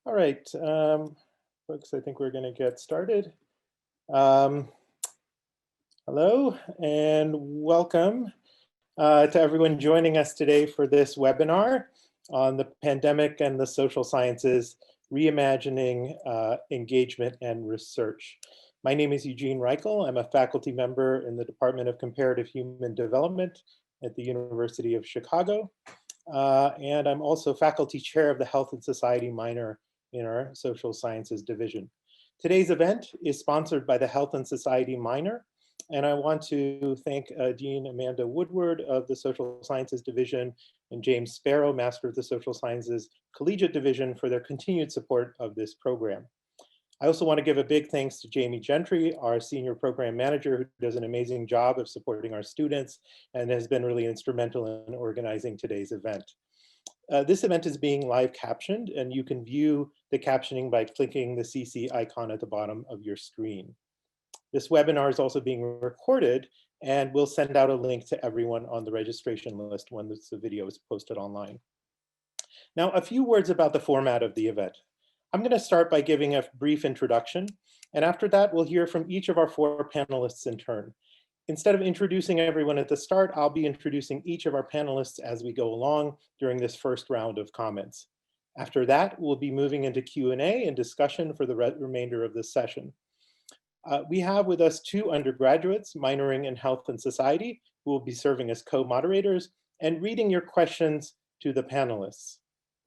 All right, folks, I think we're going to get started. Um, Hello and welcome to everyone joining us today for this webinar on the pandemic and the social sciences, reimagining engagement and research. My name is Eugene Reichel. I'm a faculty member in the Department of Comparative Human Development at the University of Chicago. And I'm also faculty chair of the Health and Society minor in our Social Sciences division. Today's event is sponsored by the Health and Society minor, and I want to thank Dean Amanda Woodward of the Social Sciences division and James Sparrow, Master of the Social Sciences Collegiate Division, for their continued support of this program. I also want to give a big thanks to Jamie Gentry, our senior program manager, who does an amazing job of supporting our students and has been really instrumental in organizing today's event. This event is being live captioned, and you can view the captioning by clicking the CC icon at the bottom of your screen. This webinar is also being recorded, and we'll send out a link to everyone on the registration list when the video is posted online. Now, a few words about the format of the event. I'm going to start by giving a brief introduction, and after that, we'll hear from each of our four panelists in turn. Instead of introducing everyone at the start, I'll be introducing each of our panelists as we go along during this first round of comments. After that, we'll be moving into Q&A and discussion for the remainder of this session. We have with us two undergraduates minoring in health and society who will be serving as co-moderators and reading your questions to the panelists.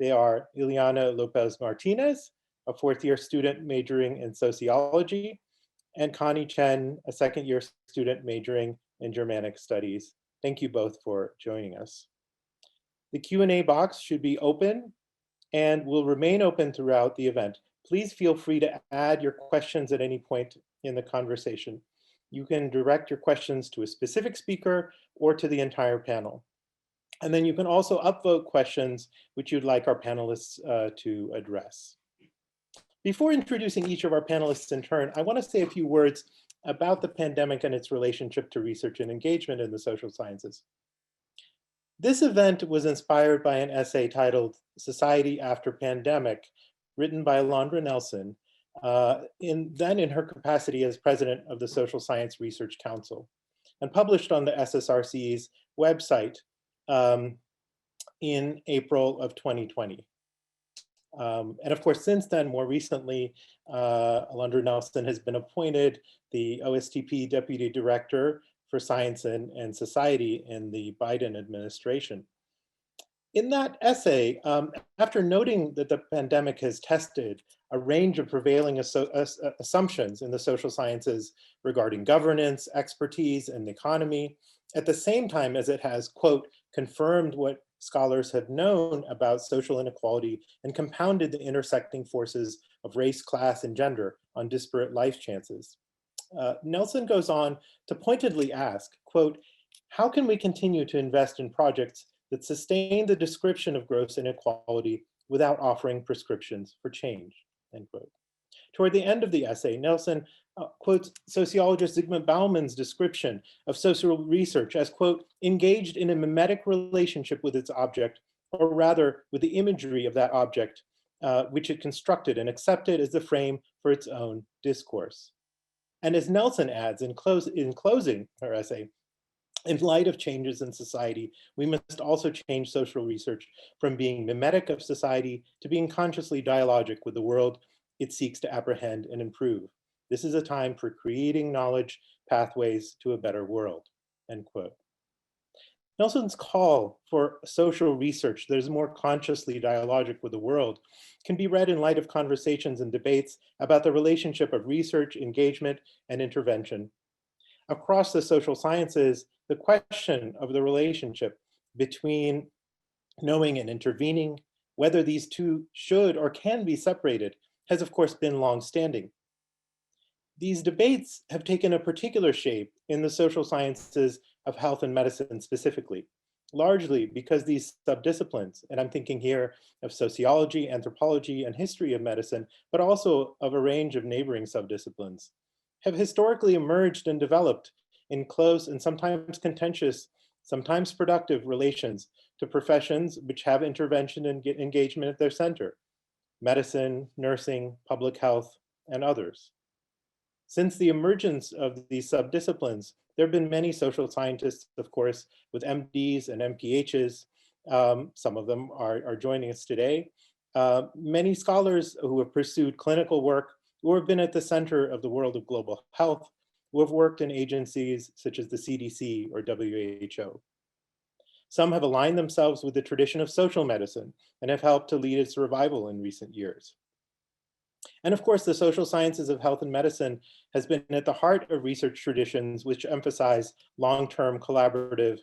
They are Ileana Lopez Martinez, a fourth-year student majoring in sociology, and Connie Chen, a second-year student majoring in Germanic studies. Thank you both for joining us. The Q&A box should be open and will remain open throughout the event. Please feel free to add your questions at any point in the conversation. You can direct your questions to a specific speaker or to the entire panel. And then you can also upvote questions which you'd like our panelists to address. Before introducing each of our panelists in turn, I want to say a few words about the pandemic and its relationship to research and engagement in the social sciences. This event was inspired by an essay titled "Society After Pandemic," written by Alondra Nelson, then in her capacity as president of the Social Science Research Council, and published on the SSRC's website in April of 2020. And of course, since then, more recently, Alondra Nelson has been appointed the OSTP Deputy Director for Science and Society in the Biden administration. In that essay, after noting that the pandemic has tested a range of prevailing assumptions in the social sciences regarding governance, expertise, and the economy, at the same time as it has, quote, confirmed what scholars have known about social inequality and compounded the intersecting forces of race, class, and gender on disparate life chances. Nelson goes on to pointedly ask, quote, how can we continue to invest in projects that sustain the description of gross inequality without offering prescriptions for change, end quote. Toward the end of the essay, Nelson quotes sociologist Zygmunt Bauman's description of social research as, quote, engaged in a mimetic relationship with its object, or rather with the imagery of that object, which it constructed and accepted as the frame for its own discourse. And as Nelson adds in closing her essay, in light of changes in society, we must also change social research from being mimetic of society to being consciously dialogic with the world it seeks to apprehend and improve. This is a time for creating knowledge pathways to a better world, end quote. Nelson's call for social research that is more consciously dialogic with the world can be read in light of conversations and debates about the relationship of research, engagement, and intervention. Across the social sciences, the question of the relationship between knowing and intervening, whether these two should or can be separated, has of course been long-standing. These debates have taken a particular shape in the social sciences of health and medicine specifically, largely because these subdisciplines, and I'm thinking here of sociology, anthropology, and history of medicine, but also of a range of neighboring subdisciplines, have historically emerged and developed in close and sometimes contentious, sometimes productive relations to professions which have intervention and engagement at their center. medicine, nursing, public health, and others. Since the emergence of these subdisciplines, there have been many social scientists, of course, with MDs and MPHs. Some of them are joining us today. Many scholars who have pursued clinical work, who have been at the center of the world of global health, who have worked in agencies such as the CDC or WHO. Some have aligned themselves with the tradition of social medicine and have helped to lead its revival in recent years. And of course, the social sciences of health and medicine has been at the heart of research traditions which emphasize long-term collaborative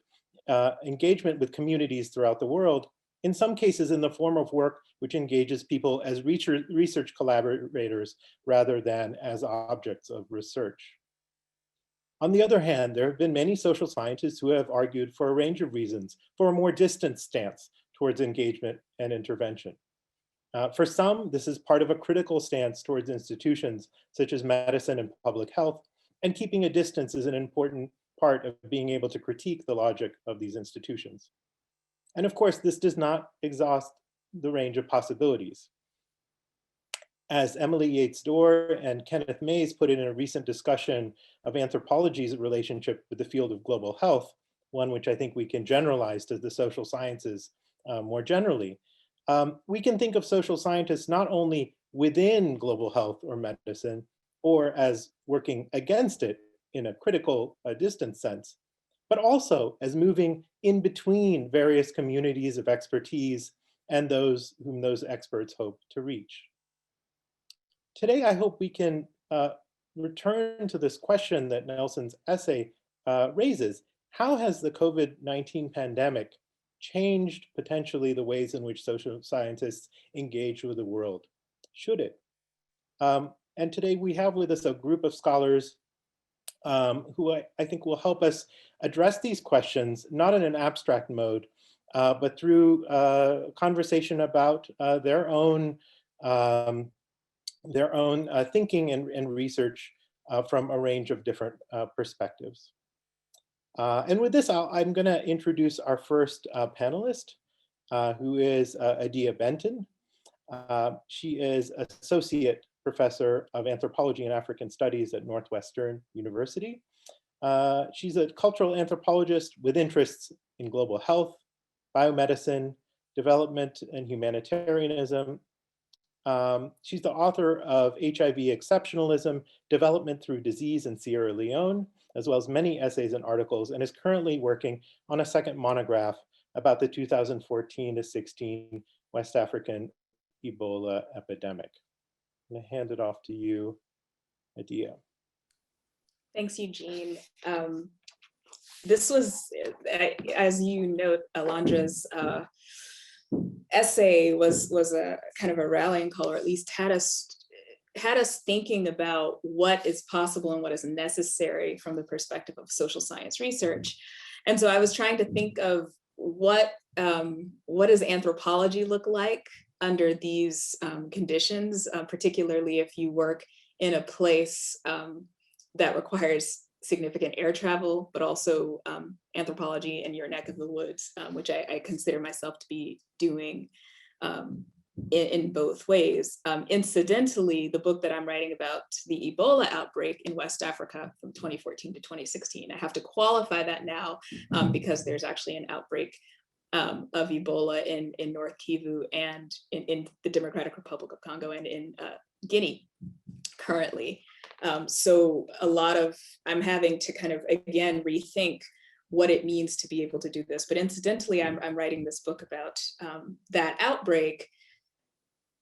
engagement with communities throughout the world, in some cases in the form of work which engages people as research collaborators rather than as objects of research. On the other hand, there have been many social scientists who have argued for a range of reasons for a more distant stance towards engagement and intervention. For some, this is part of a critical stance towards institutions such as medicine and public health, and keeping a distance is an important part of being able to critique the logic of these institutions. And of course, this does not exhaust the range of possibilities. As Emily Yates Dorr and Kenneth Mays put it in a recent discussion of anthropology's relationship with the field of global health, one which I think we can generalize to the social sciences more generally, we can think of social scientists not only within global health or medicine, or as working against it in a critical distance sense, but also as moving in between various communities of expertise and those whom those experts hope to reach. Today, I hope we can return to this question that Nelson's essay raises. How has the COVID-19 pandemic changed potentially the ways in which social scientists engage with the world? Should it? And today we have with us a group of scholars who I think will help us address these questions, not in an abstract mode, but through conversation about their own thinking and research from a range of different perspectives. And with this, I'm going to introduce our first panelist, who is Adia Benton. She is Associate Professor of Anthropology and African Studies at Northwestern University. She's a cultural anthropologist with interests in global health, biomedicine, development and humanitarianism. She's the author of HIV Exceptionalism, Development Through Disease in Sierra Leone, as well as many essays and articles, and is currently working on a second monograph about the 2014 to 16 West African Ebola epidemic. I'm going to hand it off to you, Adia. Thanks, Eugene. This was, as you note, Alondra's essay was a kind of a rallying call, or at least had us thinking about what is possible and what is necessary from the perspective of social science research. And so I was trying to think of what does anthropology look like under these conditions, particularly if you work in a place that requires significant air travel, but also anthropology in your neck of the woods, which I consider myself to be doing in both ways. Incidentally, the book that I'm writing about the Ebola outbreak in West Africa from 2014 to 2016, I have to qualify that now because there's actually an outbreak of Ebola in North Kivu and in the Democratic Republic of Congo and in Guinea currently. So I'm having to kind of, again, rethink what it means to be able to do this. But incidentally, I'm writing this book about that outbreak.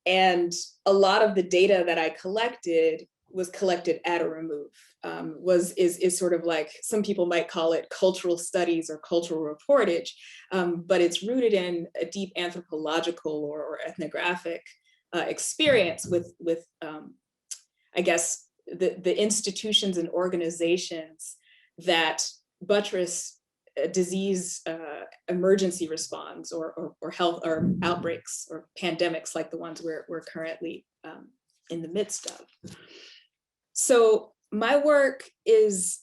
And a lot of the data that I collected was collected at a remove, is sort of like, some people might call it cultural studies or cultural reportage, but it's rooted in a deep anthropological or ethnographic experience with I guess, the institutions and organizations that buttress disease emergency response or health or outbreaks or pandemics like the ones we're currently in the midst of. So my work is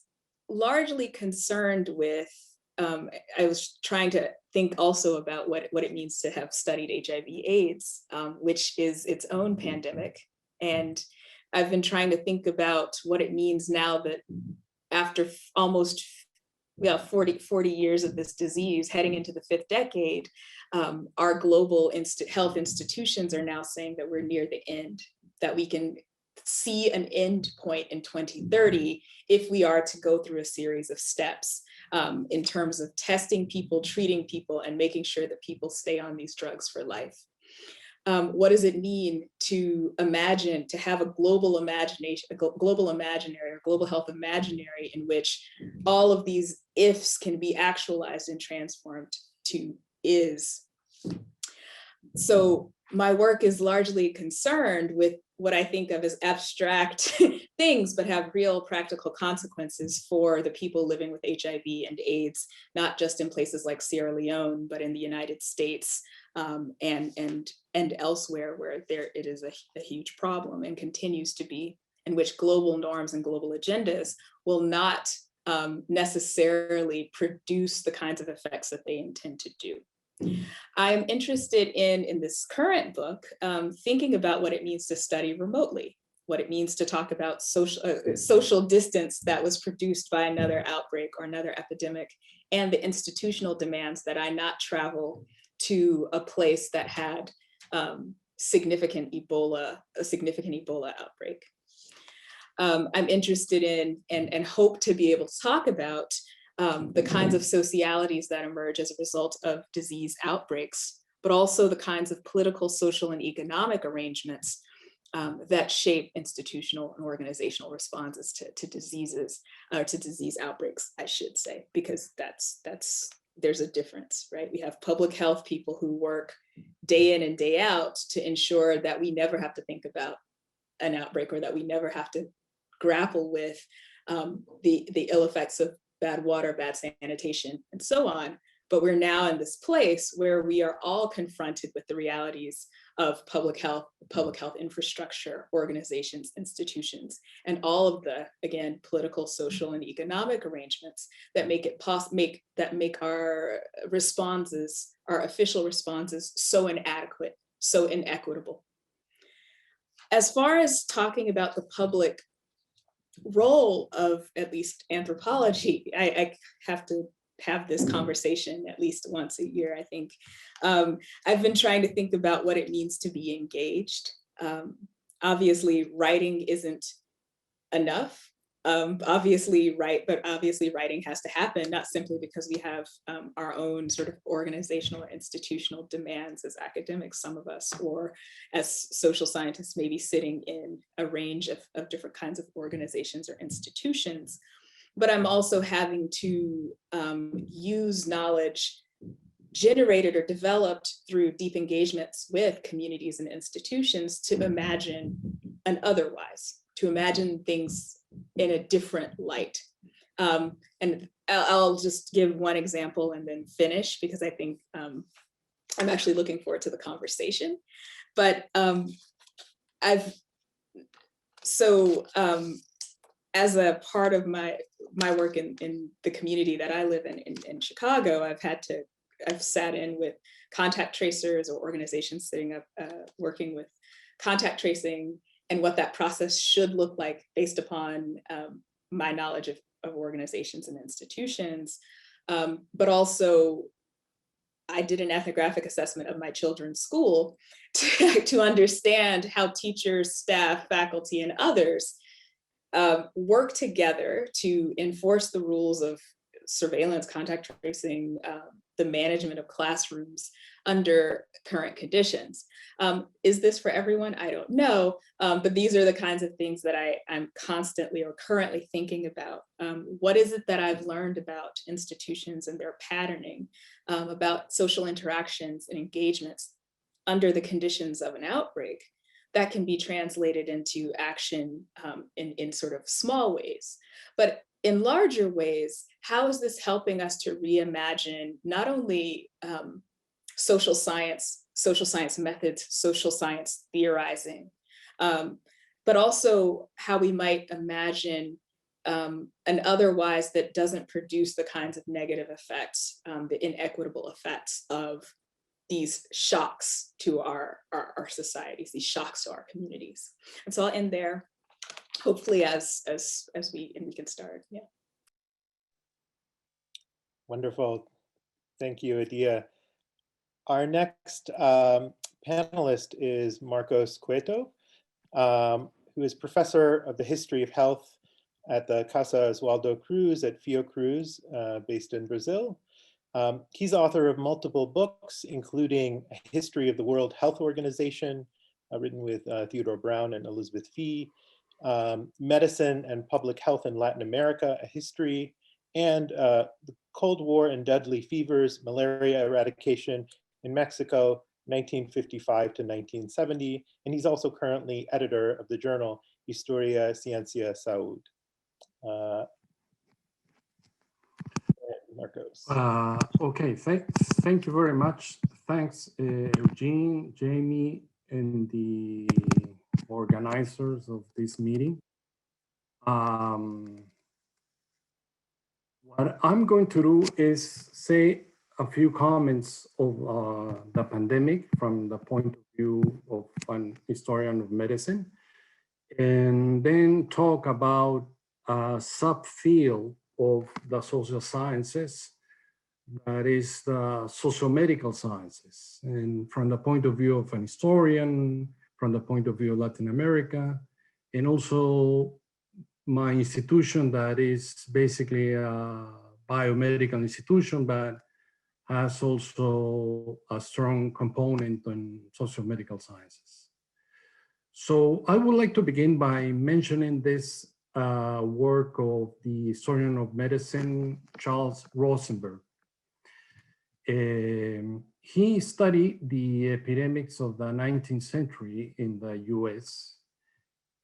largely concerned with, I was trying to think also about what it means to have studied HIV/AIDS, which is its own pandemic. And I've been trying to think about what it means now that after almost 40 years of this disease, heading into the 5th decade, our global health institutions are now saying that we're near the end, that we can see an end point in 2030 if we are to go through a series of steps in terms of testing people, treating people, and making sure that people stay on these drugs for life. What does it mean to imagine, to have a global imagination, a global imaginary or global health imaginary in which all of these ifs can be actualized and transformed to is? So my work is largely concerned with what I think of as abstract things, but have real practical consequences for the people living with HIV and AIDS, not just in places like Sierra Leone, but in the United States and elsewhere where it is a huge problem and continues to be, in which global norms and global agendas will not necessarily produce the kinds of effects that they intend to do. I'm interested in this current book, thinking about what it means to study remotely, what it means to talk about social distance that was produced by another outbreak or another epidemic, and the institutional demands that I not travel to a place that had a significant Ebola outbreak. I'm interested in and hope to be able to talk about the kinds of socialities that emerge as a result of disease outbreaks, but also the kinds of political, social, and economic arrangements that shape institutional and organizational responses to diseases, or to disease outbreaks, I should say, because there's a difference, right? We have public health people who work day in and day out to ensure that we never have to think about an outbreak, or that we never have to grapple with the ill effects of bad water, bad sanitation, and so on. But we're now in this place where we are all confronted with the realities of public health infrastructure, organizations, institutions, and all of the, again, political, social, and economic arrangements that make our responses, our official responses, so inadequate, so inequitable. As far as talking about the public role of at least anthropology, I have to have this conversation at least once a year, I think. I've been trying to think about what it means to be engaged. Obviously, writing isn't enough. Obviously writing has to happen, not simply because we have our own sort of organizational or institutional demands as academics, some of us, or as social scientists, maybe sitting in a range of different kinds of organizations or institutions. But I'm also having to use knowledge generated or developed through deep engagements with communities and institutions to imagine an otherwise, to imagine things in a different light. And I'll just give one example and then finish, because I think I'm actually looking forward to the conversation. But as a part of my work in the community that I live in Chicago, I've sat in with contact tracers or organizations sitting up, working with contact tracing, and what that process should look like based upon my knowledge of organizations and institutions. But also, I did an ethnographic assessment of my children's school to understand how teachers, staff, faculty, and others work together to enforce the rules of surveillance, contact tracing, the management of classrooms under current conditions. Is this for everyone? I don't know, but these are the kinds of things that I'm constantly or currently thinking about. What is it that I've learned about institutions and their patterning, about social interactions and engagements under the conditions of an outbreak, that can be translated into action in sort of small ways? But in larger ways, how is this helping us to reimagine not only social science methods, social science theorizing, but also how we might imagine and otherwise that doesn't produce the kinds of negative effects, the inequitable effects of these shocks to our societies, these shocks to our communities. And so I'll end there, hopefully as we can start. Yeah. Wonderful. Thank you, Adia. Our next panelist is Marcos Cueto, who is professor of the history of health at the Casa Oswaldo Cruz at Fiocruz, based in Brazil. He's author of multiple books, including A History of the World Health Organization, written with Theodore Brown and Elizabeth Fee, Medicine and Public Health in Latin America, A History, and the Cold War and Deadly Fevers, Malaria Eradication in Mexico, 1955 to 1970. And he's also currently editor of the journal Historia Ciencia Salud. Marcos. Okay, thank you very much. Thanks, Eugene, Jamie, and the organizers of this meeting. What I'm going to do is say a few comments of the pandemic from the point of view of an historian of medicine, and then talk about a subfield of the social sciences, that is the socio-medical sciences. And from the point of view of an historian, from the point of view of Latin America, and also my institution that is basically a biomedical institution, but has also a strong component on socio-medical sciences. So I would like to begin by mentioning this work of the historian of medicine, Charles Rosenberg. He studied the epidemics of the 19th century in the US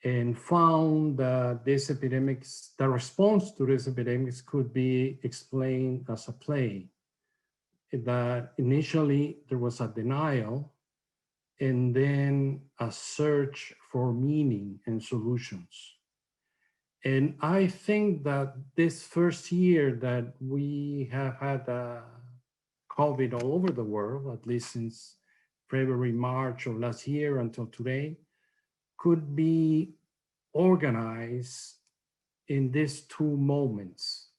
and found that these epidemics, the response to these epidemics could be explained as a play. That initially there was a denial and then a search for meaning and solutions. And I think that this first year that we have had COVID all over the world, at least since February, March of last year until today, could be organized in these two moments.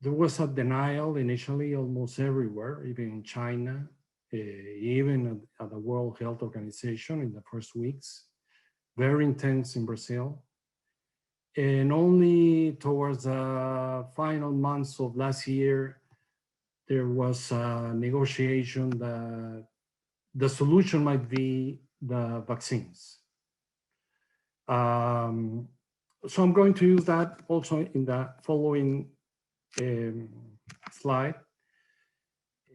There was a denial initially almost everywhere, even in China, even at the World Health Organization in the first weeks, very intense in Brazil. And only towards the final months of last year, there was a negotiation that the solution might be the vaccines. So I'm going to use that also in the following slide.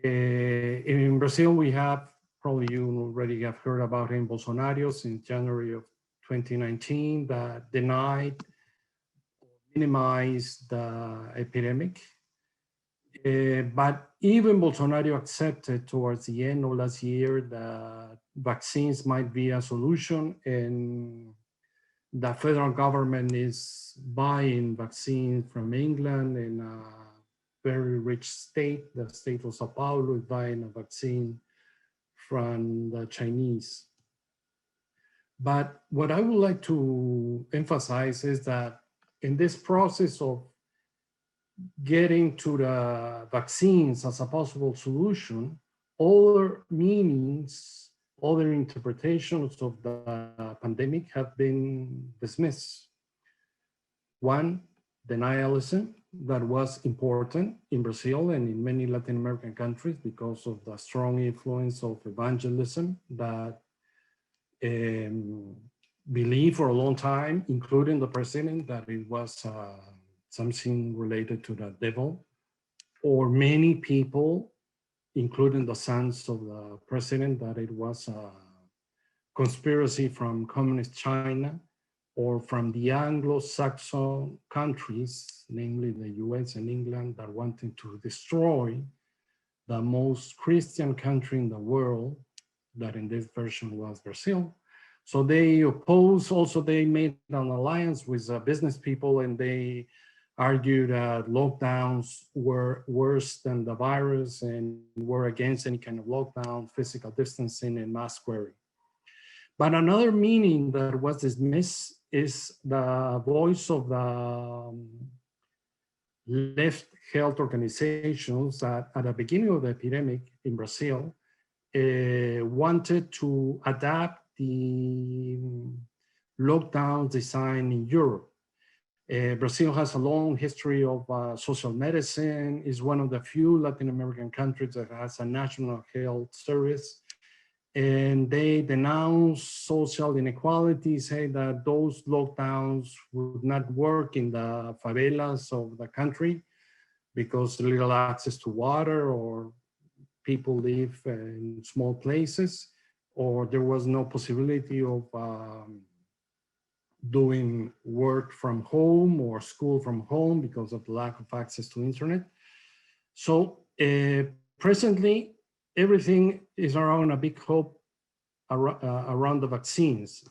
In Brazil, we have, probably you already have heard about him, Bolsonaro, since January of 2019, that denied, minimized the epidemic. But even Bolsonaro accepted towards the end of last year that vaccines might be a solution, and the federal government is buying vaccines from England, and a very rich state, the state of Sao Paulo, is buying a vaccine from the Chinese. But what I would like to emphasize is that in this process of getting to the vaccines as a possible solution, other meanings, other interpretations of the pandemic have been dismissed. One, denialism, that was important in Brazil and in many Latin American countries because of the strong influence of evangelism that believed for a long time, including the president, that it was something related to the devil, or many people, including the sons of the president, that it was a conspiracy from communist China or from the Anglo-Saxon countries, namely the US and England, that wanted to destroy the most Christian country in the world, that in this version was Brazil. So they oppose, also they made an alliance with business people, and they argued that lockdowns were worse than the virus and were against any kind of lockdown, physical distancing, and mask wearing. But another meaning that was dismissed is the voice of the left health organizations that at the beginning of the epidemic in Brazil wanted to adapt the lockdown design in Europe. Brazil has a long history of social medicine, is one of the few Latin American countries that has a national health service. And they denounce social inequality, say that those lockdowns would not work in the favelas of the country because little access to water, or people live in small places, or there was no possibility of doing work from home or school from home because of the lack of access to internet. So presently, everything is around a big hope around the vaccines.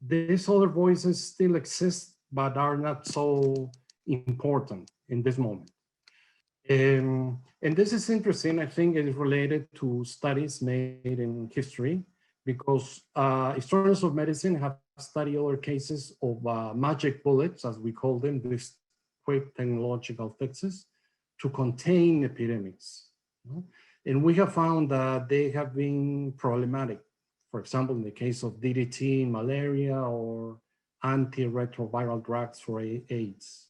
These other voices still exist, but are not so important in this moment. And this is interesting. I think it is related to studies made in history, because historians of medicine have studied other cases of magic bullets, as we call them, these quick technological fixes to contain epidemics. And we have found that they have been problematic. For example, in the case of DDT in malaria, or antiretroviral drugs for AIDS.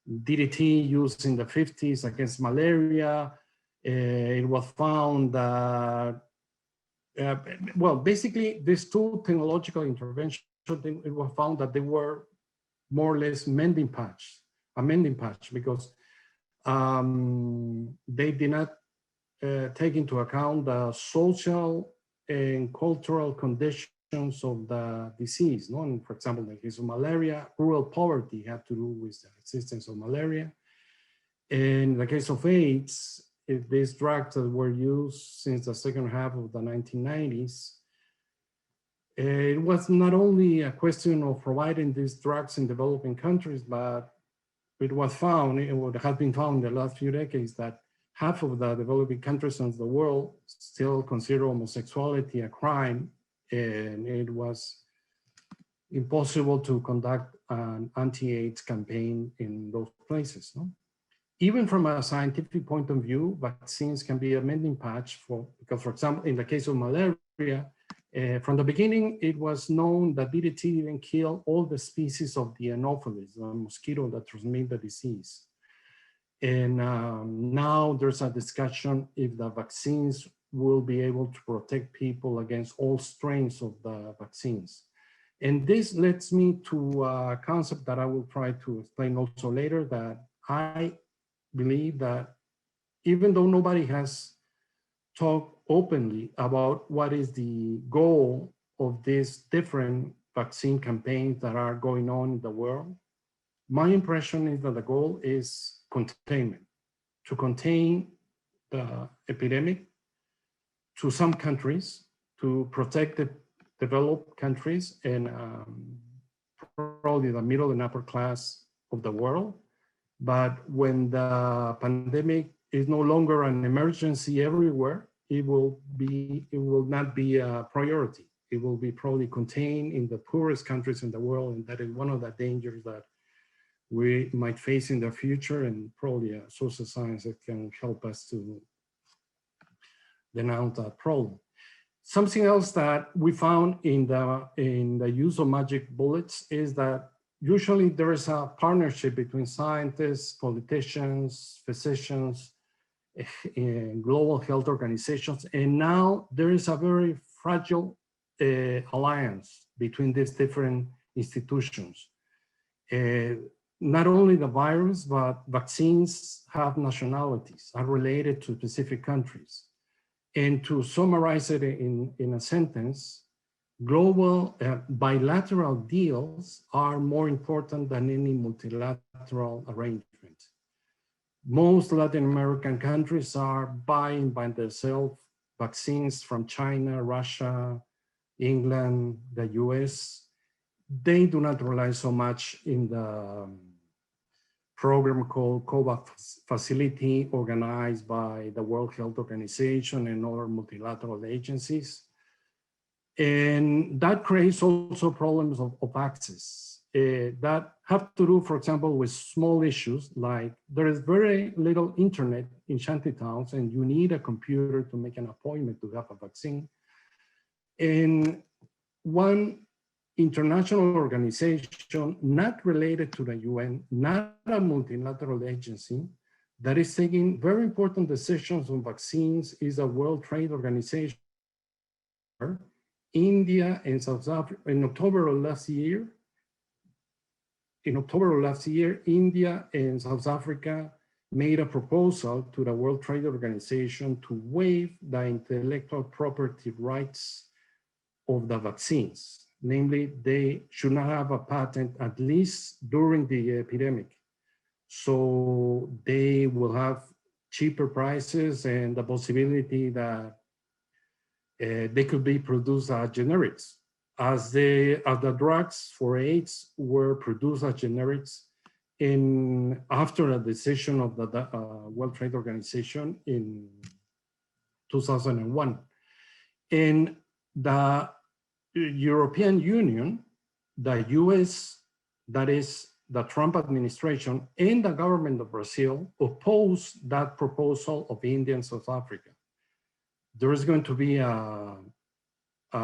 DDT used in the 50s against malaria. It was found that, well, basically these two technological interventions, it was found that they were more or less a mending patch, because they did not take into account the social and cultural conditions of the disease. No? And for example, in the case of malaria, rural poverty had to do with the existence of malaria. In the case of AIDS, these drugs that were used since the second half of the 1990s, it was not only a question of providing these drugs in developing countries, but it was found, it has been found in the last few decades, that half of the developing countries in the world still consider homosexuality a crime, and it was impossible to conduct an anti-AIDS campaign in those places. No? Even from a scientific point of view, vaccines can be a mending patch because, for example, in the case of malaria, from the beginning, it was known that DDT didn't kill all the species of the Anopheles, the mosquito that transmit the disease. And now there's a discussion if the vaccines will be able to protect people against all strains of the vaccines. And this leads me to a concept that I will try to explain also later, that I believe that even though nobody has talked openly about what is the goal of these different vaccine campaigns that are going on in the world, my impression is that the goal is containment, to contain the epidemic to some countries, to protect the developed countries and probably the middle and upper class of the world. But when the pandemic is no longer an emergency everywhere, it will not be a priority. It will be probably contained in the poorest countries in the world, and that is one of the dangers that we might face in the future, and probably social science that can help us to denounce that problem. Something else that we found in the use of magic bullets is that usually there is a partnership between scientists, politicians, physicians, and global health organizations, and now there is a very fragile alliance between these different institutions. Not only the virus, but vaccines have nationalities, are related to specific countries. And to summarize it in a sentence, global bilateral deals are more important than any multilateral arrangement. Most Latin American countries are buying by themselves vaccines from China, Russia, England, the US, they do not rely so much in the program called COVAX facility organized by the World Health Organization and other multilateral agencies. And that creates also problems of access that have to do, for example, with small issues like there is very little internet in shanty towns and you need a computer to make an appointment to have a vaccine. And one international organization not related to the UN, not a multilateral agency, that is taking very important decisions on vaccines is the World Trade Organization. India and South Africa, in October of last year, India and South Africa made a proposal to the World Trade Organization to waive the intellectual property rights of the vaccines. Namely, they should not have a patent at least during the epidemic. So they will have cheaper prices and the possibility that they could be produced as generics. As the drugs for AIDS were produced as generics after a decision of the World Trade Organization in 2001. And the European Union, the US, that is the Trump administration, and the government of Brazil opposed that proposal of India and South Africa. There is going to be a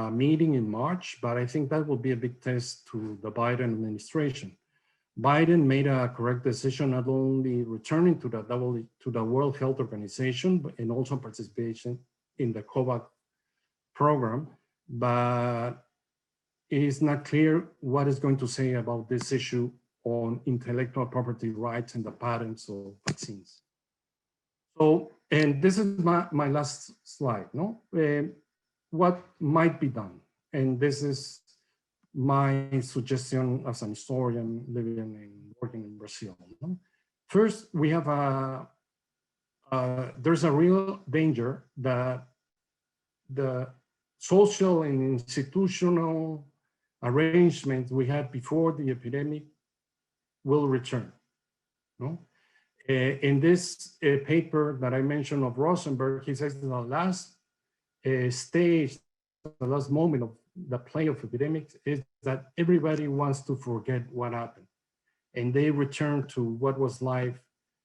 meeting in March, but I think that will be a big test to the Biden administration. Biden made a correct decision, not only returning to the World Health Organization, but and also participation in the COVAX program, but it is not clear what is going to say about this issue on intellectual property rights and the patents of vaccines. So, and this is my last slide, no? What might be done? And this is my suggestion as an historian living and working in Brazil. No? First, we have there's a real danger that the social and institutional arrangements we had before the epidemic will return. No? In this paper that I mentioned of Rosenberg, he says the last stage, the last moment of the play of epidemics is that everybody wants to forget what happened. And they return to what was life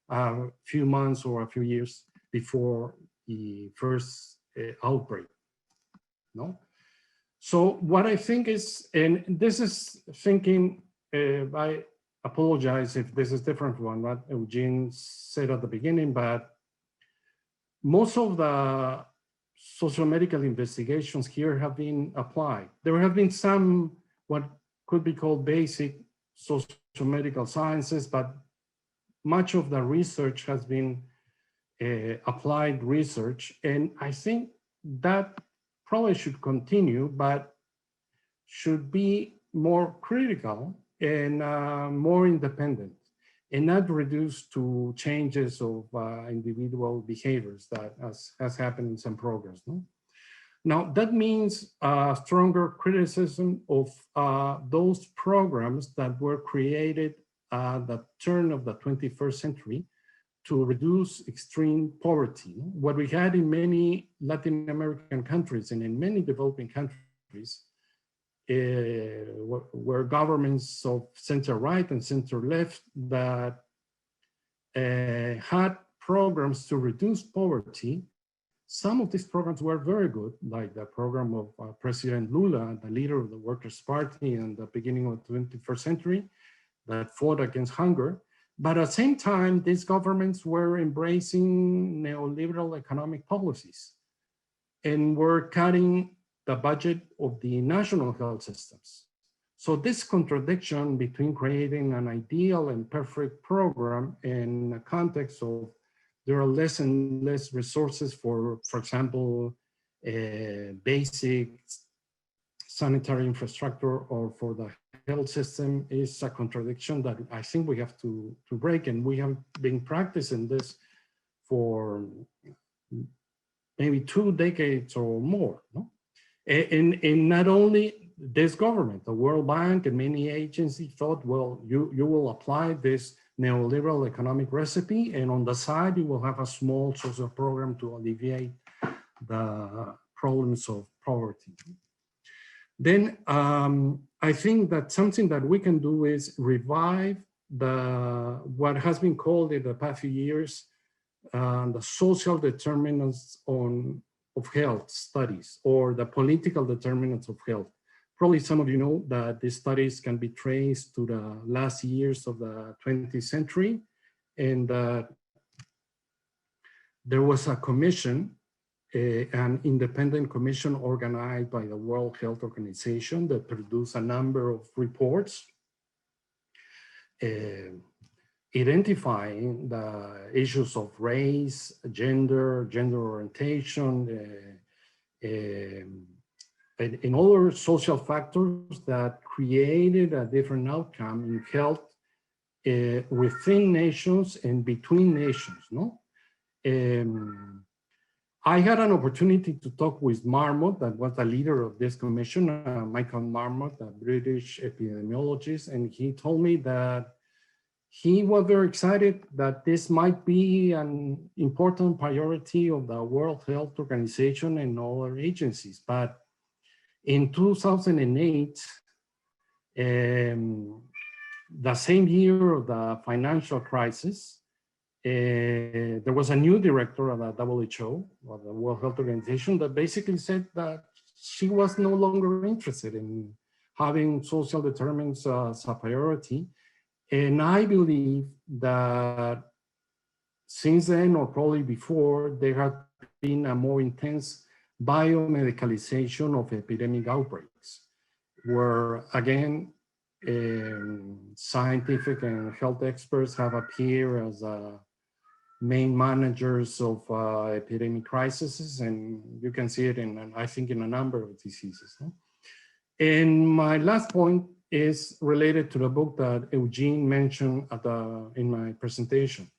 a few months or a few years before the first outbreak. No? So what I think is, and this is thinking, I apologize if this is different from what Eugene said at the beginning, but most of the social medical investigations here have been applied. There have been some what could be called basic social medical sciences, but much of the research has been applied research. And I think that probably should continue, but should be more critical and more independent and not reduced to changes of individual behaviors that has happened in some programs. No? Now, that means stronger criticism of those programs that were created at the turn of the 21st century to reduce extreme poverty. What we had in many Latin American countries and in many developing countries were governments of center-right and center-left that had programs to reduce poverty. Some of these programs were very good, like the program of President Lula, the leader of the Workers' Party in the beginning of the 21st century, that fought against hunger. But at the same time, these governments were embracing neoliberal economic policies and were cutting the budget of the national health systems. So this contradiction between creating an ideal and perfect program in a context of there are less and less resources for example, basic sanitary infrastructure or for the health system is a contradiction that I think we have to break. And we have been practicing this for maybe 2 decades or more. No? And not only this government, the World Bank and many agencies thought, well, you will apply this neoliberal economic recipe, and on the side, you will have a small social program to alleviate the problems of poverty. Then I think that something that we can do is revive what has been called in the past few years, the social determinants of health studies, or the political determinants of health. Probably some of you know that these studies can be traced to the last years of the 20th century. And there was a commission, an independent commission organized by the World Health Organization that produced a number of reports identifying the issues of race, gender orientation, and other social factors that created a different outcome in health within nations and between nations, no? I had an opportunity to talk with Marmot, that was the leader of this commission, Michael Marmot, a British epidemiologist, and he told me that he was very excited that this might be an important priority of the World Health Organization and other agencies. But in 2008, the same year of the financial crisis, there was a new director of the WHO, or the World Health Organization, that basically said that she was no longer interested in having social determinants as a priority. And I believe that since then, or probably before, there had been a more intense biomedicalization of epidemic outbreaks, where again, scientific and health experts have appeared as main managers of epidemic crises, and you can see it in, I think, in a number of diseases. No? And my last point is related to the book that Eugene mentioned in my presentation.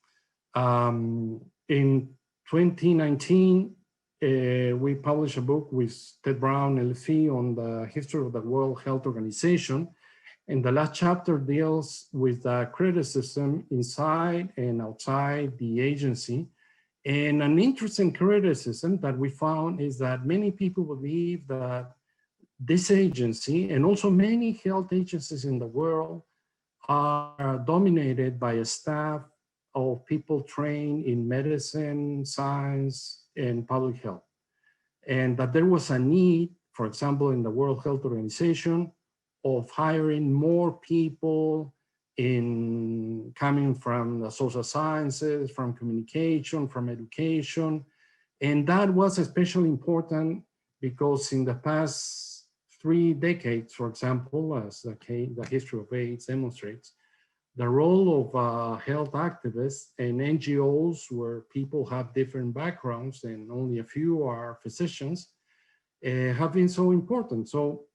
In 2019, we published a book with Ted Brown LLC on the history of the World Health Organization. And the last chapter deals with the criticism inside and outside the agency. And an interesting criticism that we found is that many people believe that this agency, and also many health agencies in the world, are dominated by a staff of people trained in medicine, science, and public health. And that there was a need, for example, in the World Health Organization, of hiring more people coming from the social sciences, from communication, from education. And that was especially important because in the past 3 decades, for example, as the history of AIDS demonstrates, the role of health activists and NGOs, where people have different backgrounds and only a few are physicians, have been so important. So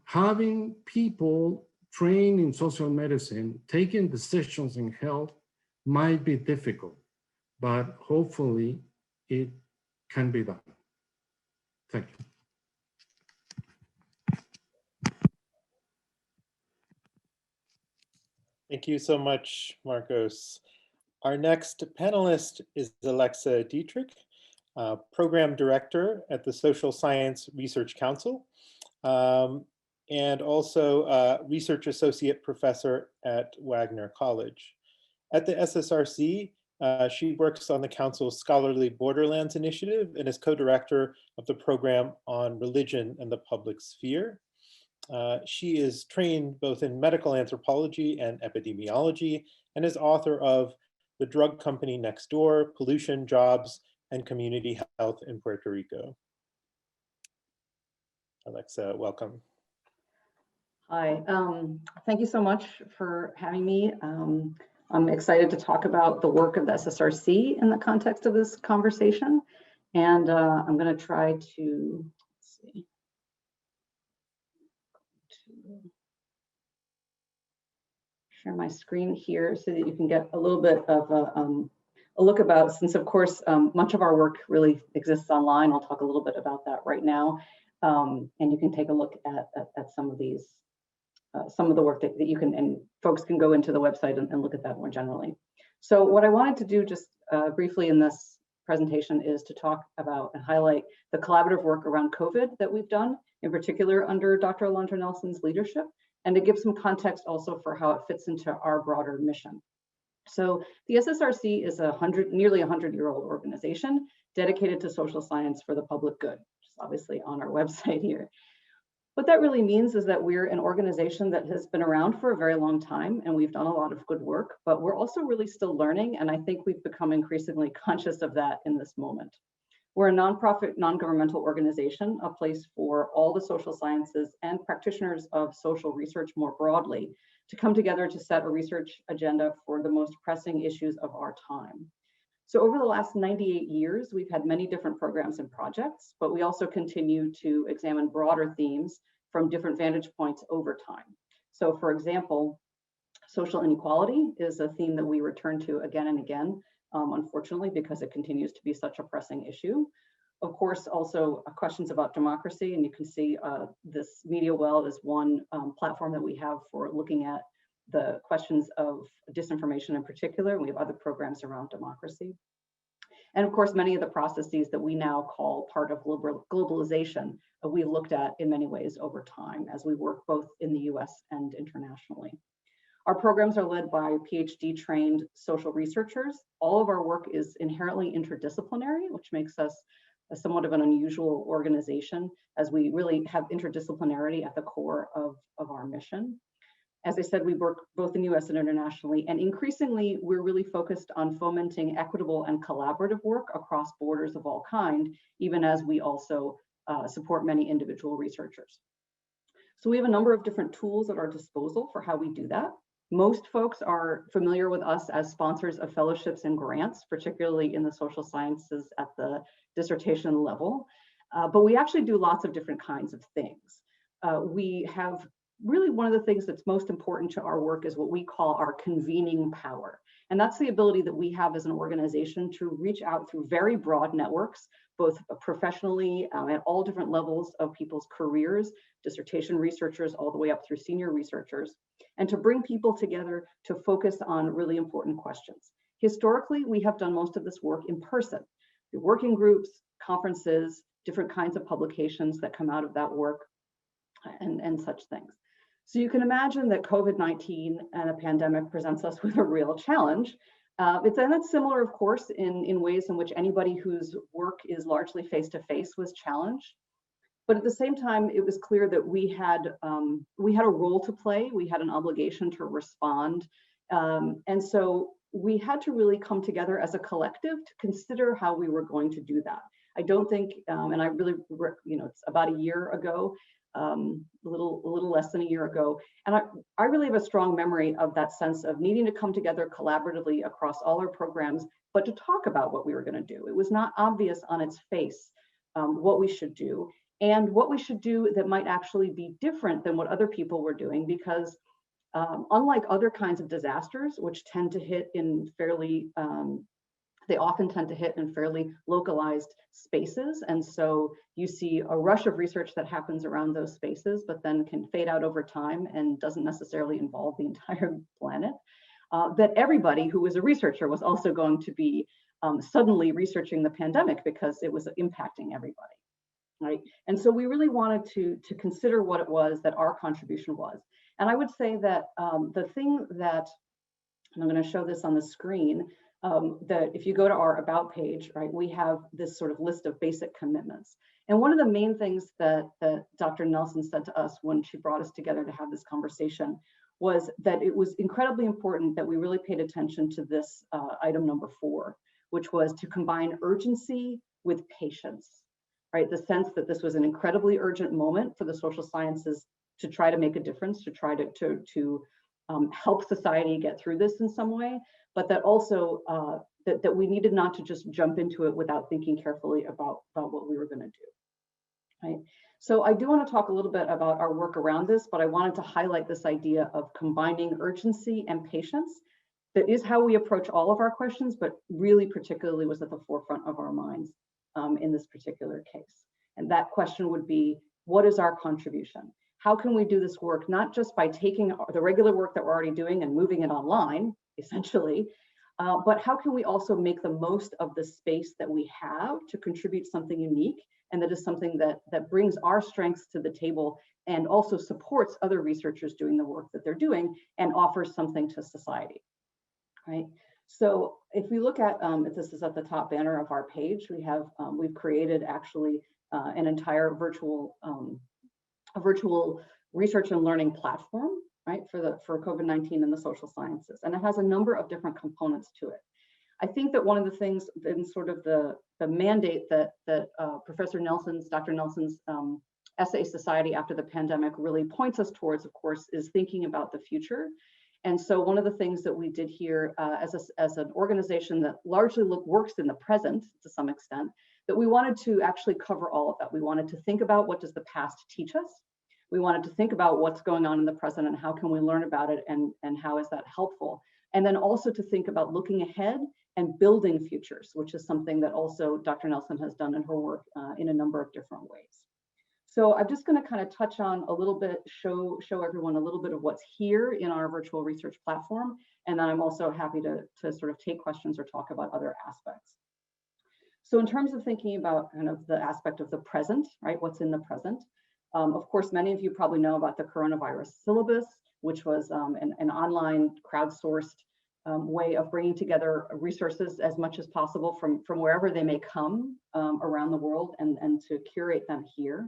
having people trained in social medicine, taking decisions in health might be difficult, but hopefully it can be done. Thank you. Thank you so much, Marcos. Our next panelist is Alexa Dietrich, Program Director at the Social Science Research Council, and also Research Associate Professor at Wagner College. At the SSRC, she works on the Council's Scholarly Borderlands Initiative and is co-director of the program on religion and the public sphere. She is trained both in medical anthropology and epidemiology, and is author of The Drug Company Next Door, Pollution, Jobs, and Community Health in Puerto Rico. Alexa, welcome. Hi, thank you so much for having me. I'm excited to talk about the work of the SSRC in the context of this conversation. And I'm going to try to, let's see. Share my screen here so that you can get a little bit of a a look about, since of course, much of our work really exists online. I'll talk a little bit about that right now. And you can take a look at some of these, some of the work that you can, and folks can go into the website and look at that more generally. So what I wanted to do just briefly in this presentation is to talk about and highlight the collaborative work around COVID that we've done, in particular under Dr. Alondra Nelson's leadership, and to give some context also for how it fits into our broader mission. So the SSRC is nearly 100-year-old organization dedicated to social science for the public good, which is obviously on our website here. What that really means is that we're an organization that has been around for a very long time, and we've done a lot of good work, but we're also really still learning, and I think we've become increasingly conscious of that in this moment. We're a nonprofit, non-governmental organization, a place for all the social sciences and practitioners of social research more broadly to come together to set a research agenda for the most pressing issues of our time. So over the last 98 years, we've had many different programs and projects, but we also continue to examine broader themes from different vantage points over time. So for example, social inequality is a theme that we return to again and again, unfortunately, because it continues to be such a pressing issue. Of course, also questions about democracy, and you can see this Media Well is one platform that we have for looking at the questions of disinformation in particular. We have other programs around democracy. And of course, many of the processes that we now call part of globalization, we've looked at in many ways over time as we work both in the US and internationally. Our programs are led by PhD trained social researchers. All of our work is inherently interdisciplinary, which makes us somewhat of an unusual organization, as we really have interdisciplinarity at the core of our mission. As I said, we work both in US and internationally, and increasingly we're really focused on fomenting equitable and collaborative work across borders of all kind, even as we also support many individual researchers. So we have a number of different tools at our disposal for how we do that. Most folks are familiar with us as sponsors of fellowships and grants, particularly in the social sciences at the dissertation level, but we actually do lots of different kinds of things. We have really one of the things that's most important to our work is what we call our convening power. And that's the ability that we have as an organization to reach out through very broad networks, both professionally at all different levels of people's careers, dissertation researchers all the way up through senior researchers, and to bring people together to focus on really important questions. Historically, we have done most of this work in person, through working groups, conferences, different kinds of publications that come out of that work, and such things. So you can imagine that COVID-19 and a pandemic presents us with a real challenge. That's similar, of course, in ways in which anybody whose work is largely face-to-face was challenged. But at the same time, it was clear that we had a role to play. We had an obligation to respond. And so we had to really come together as a collective to consider how we were going to do that. I don't think, and I really, it's about a year ago, a little less than a year ago. And I really have a strong memory of that sense of needing to come together collaboratively across all our programs, but to talk about what we were going to do. It was not obvious on its face what we should do, and what we should do that might actually be different than what other people were doing, because unlike other kinds of disasters, which tend to hit in fairly, they often tend to hit in fairly localized spaces. And so you see a rush of research that happens around those spaces, but then can fade out over time and doesn't necessarily involve the entire planet. That everybody who was a researcher was also going to be suddenly researching the pandemic because it was impacting everybody, right? And so we really wanted to consider what it was that our contribution was. And I would say that the thing that, and I'm going to show this on the screen, that if you go to our About page, right, we have this sort of list of basic commitments. And one of the main things that Dr. Nelson said to us when she brought us together to have this conversation was that it was incredibly important that we really paid attention to this item number 4, which was to combine urgency with patience, right? The sense that this was an incredibly urgent moment for the social sciences to try to make a difference, to try to help society get through this in some way, but that also that we needed not to just jump into it without thinking carefully about what we were going to do, right? So I do want to talk a little bit about our work around this, but I wanted to highlight this idea of combining urgency and patience that is how we approach all of our questions, but really particularly was at the forefront of our minds in this particular case. And that question would be, what is our contribution? How can we do this work, not just by taking the regular work that we're already doing and moving it online, essentially, but how can we also make the most of the space that we have to contribute something unique, and that is something that brings our strengths to the table and also supports other researchers doing the work that they're doing and offers something to society, right? So if we look at, if this is at the top banner of our page, we've created actually an entire virtual research and learning platform, right, for COVID-19 and the social sciences, and it has a number of different components to it. I think that one of the things in sort of the mandate that Professor Nelson's, Dr. Nelson's Essay Society after the pandemic really points us towards, of course, is thinking about the future. And so one of the things that we did here as an organization that largely works in the present to some extent, that we wanted to actually cover all of that. We wanted to think about, what does the past teach us? We wanted to think about what's going on in the present and how can we learn about it, and how is that helpful? And then also to think about looking ahead and building futures, which is something that also Dr. Nelson has done in her work in a number of different ways. So I'm just going to kind of touch on a little bit, show everyone a little bit of what's here in our virtual research platform. And then I'm also happy to sort of take questions or talk about other aspects. So in terms of thinking about kind of the aspect of the present, right, what's in the present, of course, many of you probably know about the coronavirus syllabus, which was an online crowdsourced way of bringing together resources as much as possible from wherever they may come around the world, and to curate them here.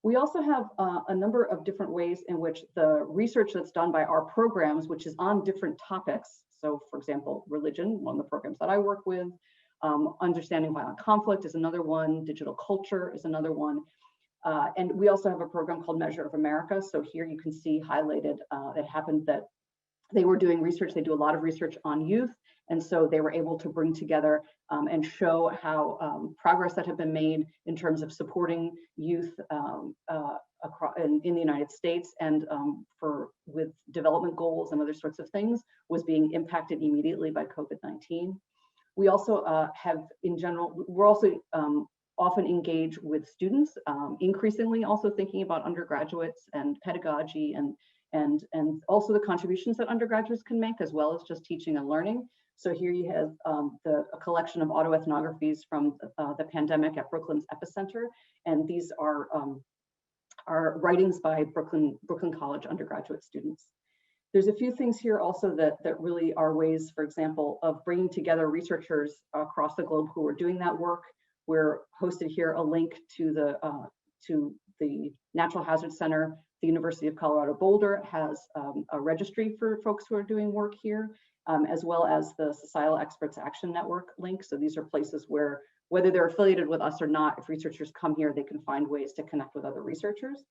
We also have a number of different ways in which the research that's done by our programs, which is on different topics. So for example, religion, one of the programs that I work with, understanding violent conflict is another one, digital culture is another one. And we also have a program called Measure of America. So here you can see highlighted, it happened that they were doing research, they do a lot of research on youth. And so they were able to bring together and show how progress that had been made in terms of supporting youth in the United States, and with development goals and other sorts of things, was being impacted immediately by COVID-19. We also have, in general, we're also often engage with students, increasingly also thinking about undergraduates and pedagogy, and also the contributions that undergraduates can make, as well as just teaching and learning. So here you have a collection of autoethnographies from the pandemic at Brooklyn's epicenter, and these are writings by Brooklyn College undergraduate students. There's a few things here also that really are ways, for example, of bringing together researchers across the globe who are doing that work. We're posted here a link to the Natural Hazard Center. The University of Colorado Boulder has a registry for folks who are doing work here, as well as the Societal Experts Action Network link. So these are places where, whether they're affiliated with us or not, if researchers come here, they can find ways to connect with other researchers.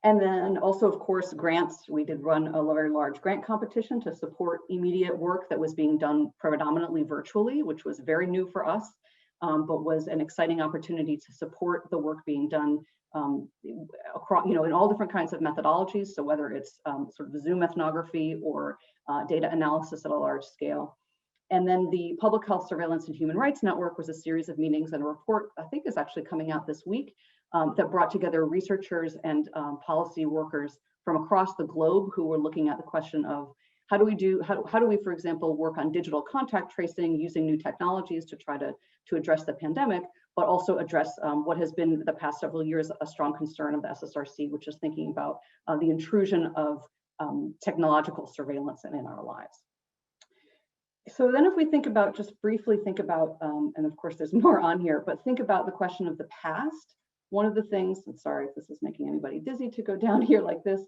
And then also, of course, grants. We did run a very large grant competition to support immediate work that was being done predominantly virtually, which was very new for us, but was an exciting opportunity to support the work being done across, in all different kinds of methodologies. So whether it's sort of Zoom ethnography or data analysis at a large scale. And then the Public Health Surveillance and Human Rights Network was a series of meetings, and a report, I think, is actually coming out this week, that brought together researchers and policy workers from across the globe who were looking at the question of how do we, for example, work on digital contact tracing using new technologies to try to address the pandemic, but also address what has been the past several years a strong concern of the SSRC, which is thinking about the intrusion of technological surveillance in our lives. So then if we think about, just briefly think about, and of course there's more on here, but think about the question of the past. One of the things, I'm sorry if this is making anybody dizzy to go down here like this,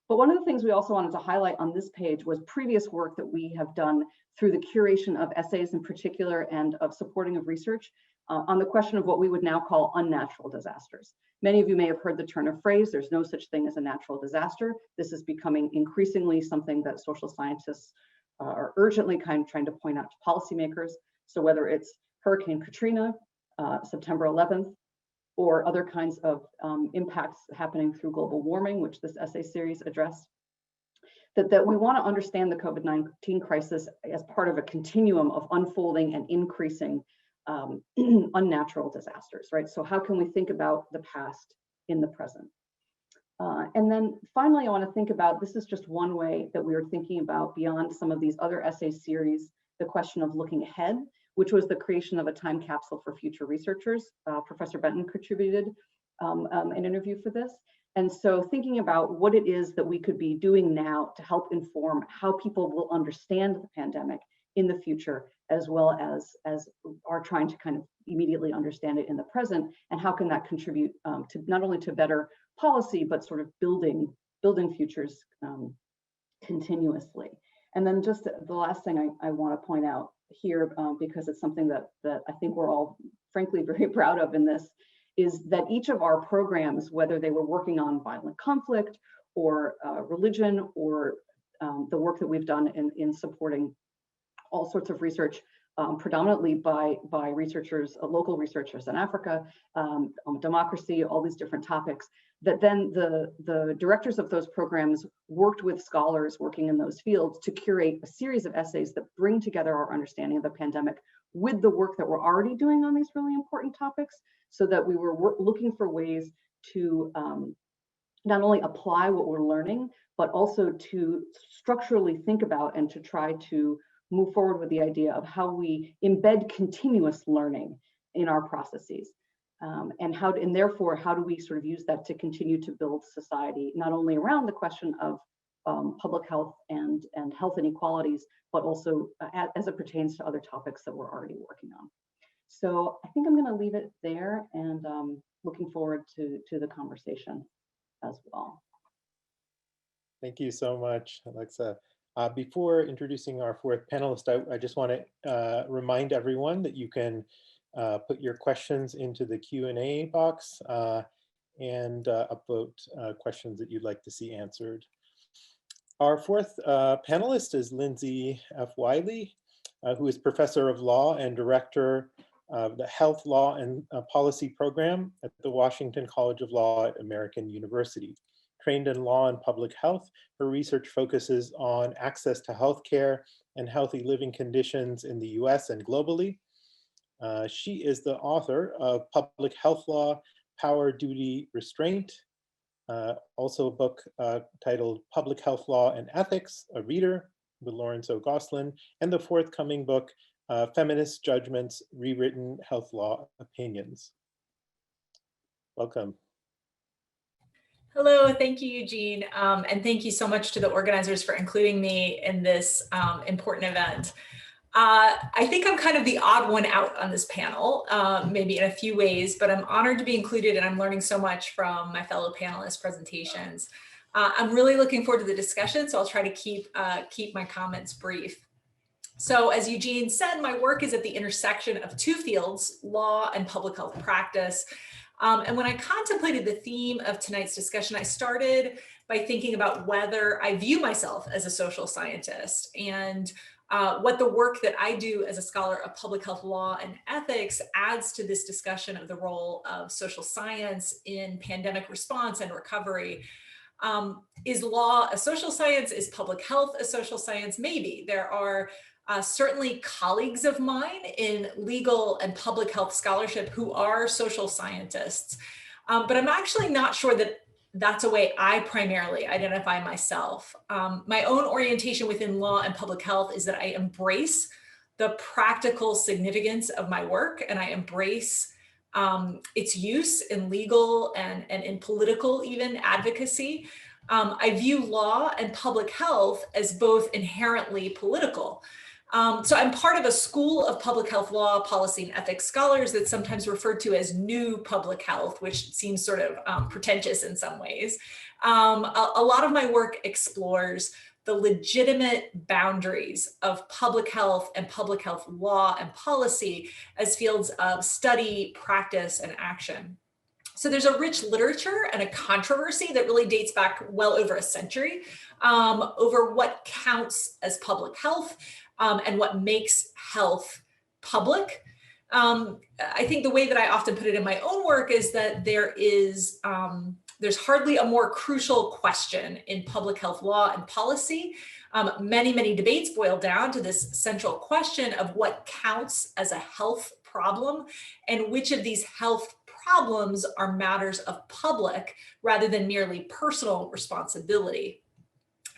but one of the things we also wanted to highlight on this page was previous work that we have done through the curation of essays in particular, and of supporting of research on the question of what we would now call unnatural disasters. Many of you may have heard the turn of phrase, there's no such thing as a natural disaster. This is becoming increasingly something that social scientists are urgently kind of trying to point out to policymakers. So whether it's Hurricane Katrina, September 11th, or other kinds of impacts happening through global warming, which this essay series addressed. that we want to understand the COVID-19 crisis as part of a continuum of unfolding and increasing unnatural disasters, right? So how can we think about the past in the present? And then finally, I want to think about, this is just one way that we are thinking about beyond some of these other essay series, the question of looking ahead, which was the creation of a time capsule for future researchers. Professor Benton contributed an interview for this. And so thinking about what it is that we could be doing now to help inform how people will understand the pandemic in the future, as well as are trying to kind of immediately understand it in the present, and how can that contribute to not only to better policy, but sort of building futures continuously. And then just the last thing I want to point out here, because it's something that I think we're all frankly very proud of in this, is that each of our programs, whether they were working on violent conflict or religion, or the work that we've done in supporting all sorts of research, predominantly by researchers, local researchers in Africa, democracy, all these different topics, that then the directors of those programs worked with scholars working in those fields to curate a series of essays that bring together our understanding of the pandemic with the work that we're already doing on these really important topics, so that we were looking for ways to not only apply what we're learning, but also to structurally think about and to try to move forward with the idea of how we embed continuous learning in our processes, and therefore how do we sort of use that to continue to build society, not only around the question of public health and health inequalities, but also as it pertains to other topics that we're already working on. So I think I'm going to leave it there, and looking forward to the conversation as well. Thank you so much, Alexa. Before introducing our fourth panelist, I just want to remind everyone that you can put your questions into the Q&A box and upvote questions that you'd like to see answered. Our fourth panelist is Lindsey F Wylie, who is Professor of Law and Director of the Health Law and Policy Program at the Washington College of Law at American University. Trained in law and public health, her research focuses on access to healthcare and healthy living conditions in the US and globally. She is the author of Public Health Law, Power, Duty, Restraint, also a book titled Public Health Law and Ethics, a reader with Lawrence O. Gosselin, and the forthcoming book, Feminist Judgments, Rewritten Health Law Opinions. Welcome. Hello, thank you, Eugene. And thank you so much to the organizers for including me in this important event. I think I'm kind of the odd one out on this panel, maybe in a few ways, but I'm honored to be included, and I'm learning so much from my fellow panelists' presentations. I'm really looking forward to the discussion, so I'll try to keep my comments brief. So as Eugene said, my work is at the intersection of two fields, law and public health practice. And when I contemplated the theme of tonight's discussion, I started by thinking about whether I view myself as a social scientist, and what the work that I do as a scholar of public health law and ethics adds to this discussion of the role of social science in pandemic response and recovery. Is law a social science? Is public health a social science? Maybe. There are certainly colleagues of mine in legal and public health scholarship who are social scientists, but I'm actually not sure that that's a way I primarily identify myself. My own orientation within law and public health is that I embrace the practical significance of my work, and I embrace its use in legal and in political even advocacy. I view law and public health as both inherently political. So I'm part of a school of public health law, policy, and ethics scholars that's sometimes referred to as new public health, which seems sort of pretentious in some ways. A lot of my work explores the legitimate boundaries of public health and public health law and policy as fields of study, practice, and action. So there's a rich literature and a controversy that really dates back well over a century over what counts as public health and what makes health public. I think the way that I often put it in my own work is that there is There's hardly a more crucial question in public health law and policy. Many debates boil down to this central question of what counts as a health problem and which of these health problems are matters of public rather than merely personal responsibility.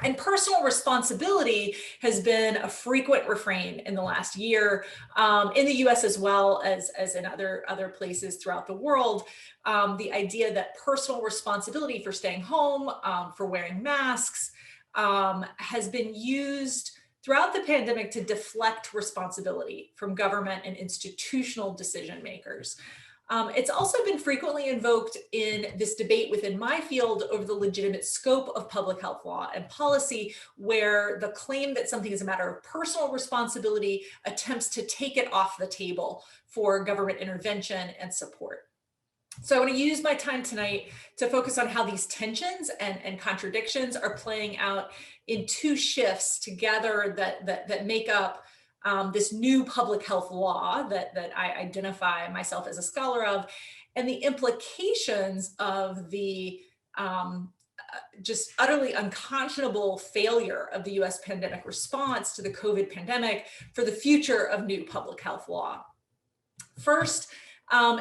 And personal responsibility has been a frequent refrain in the last year, in the US as well as in other places throughout the world. The idea that personal responsibility for staying home, for wearing masks, has been used throughout the pandemic to deflect responsibility from government and institutional decision makers. It's also been frequently invoked in this debate within my field over the legitimate scope of public health law and policy, where the claim that something is a matter of personal responsibility attempts to take it off the table for government intervention and support. So I want to use my time tonight to focus on how these tensions and contradictions are playing out in two shifts together that make up this new public health law that I identify myself as a scholar of, and the implications of the just utterly unconscionable failure of the US pandemic response to the COVID pandemic for the future of new public health law. First,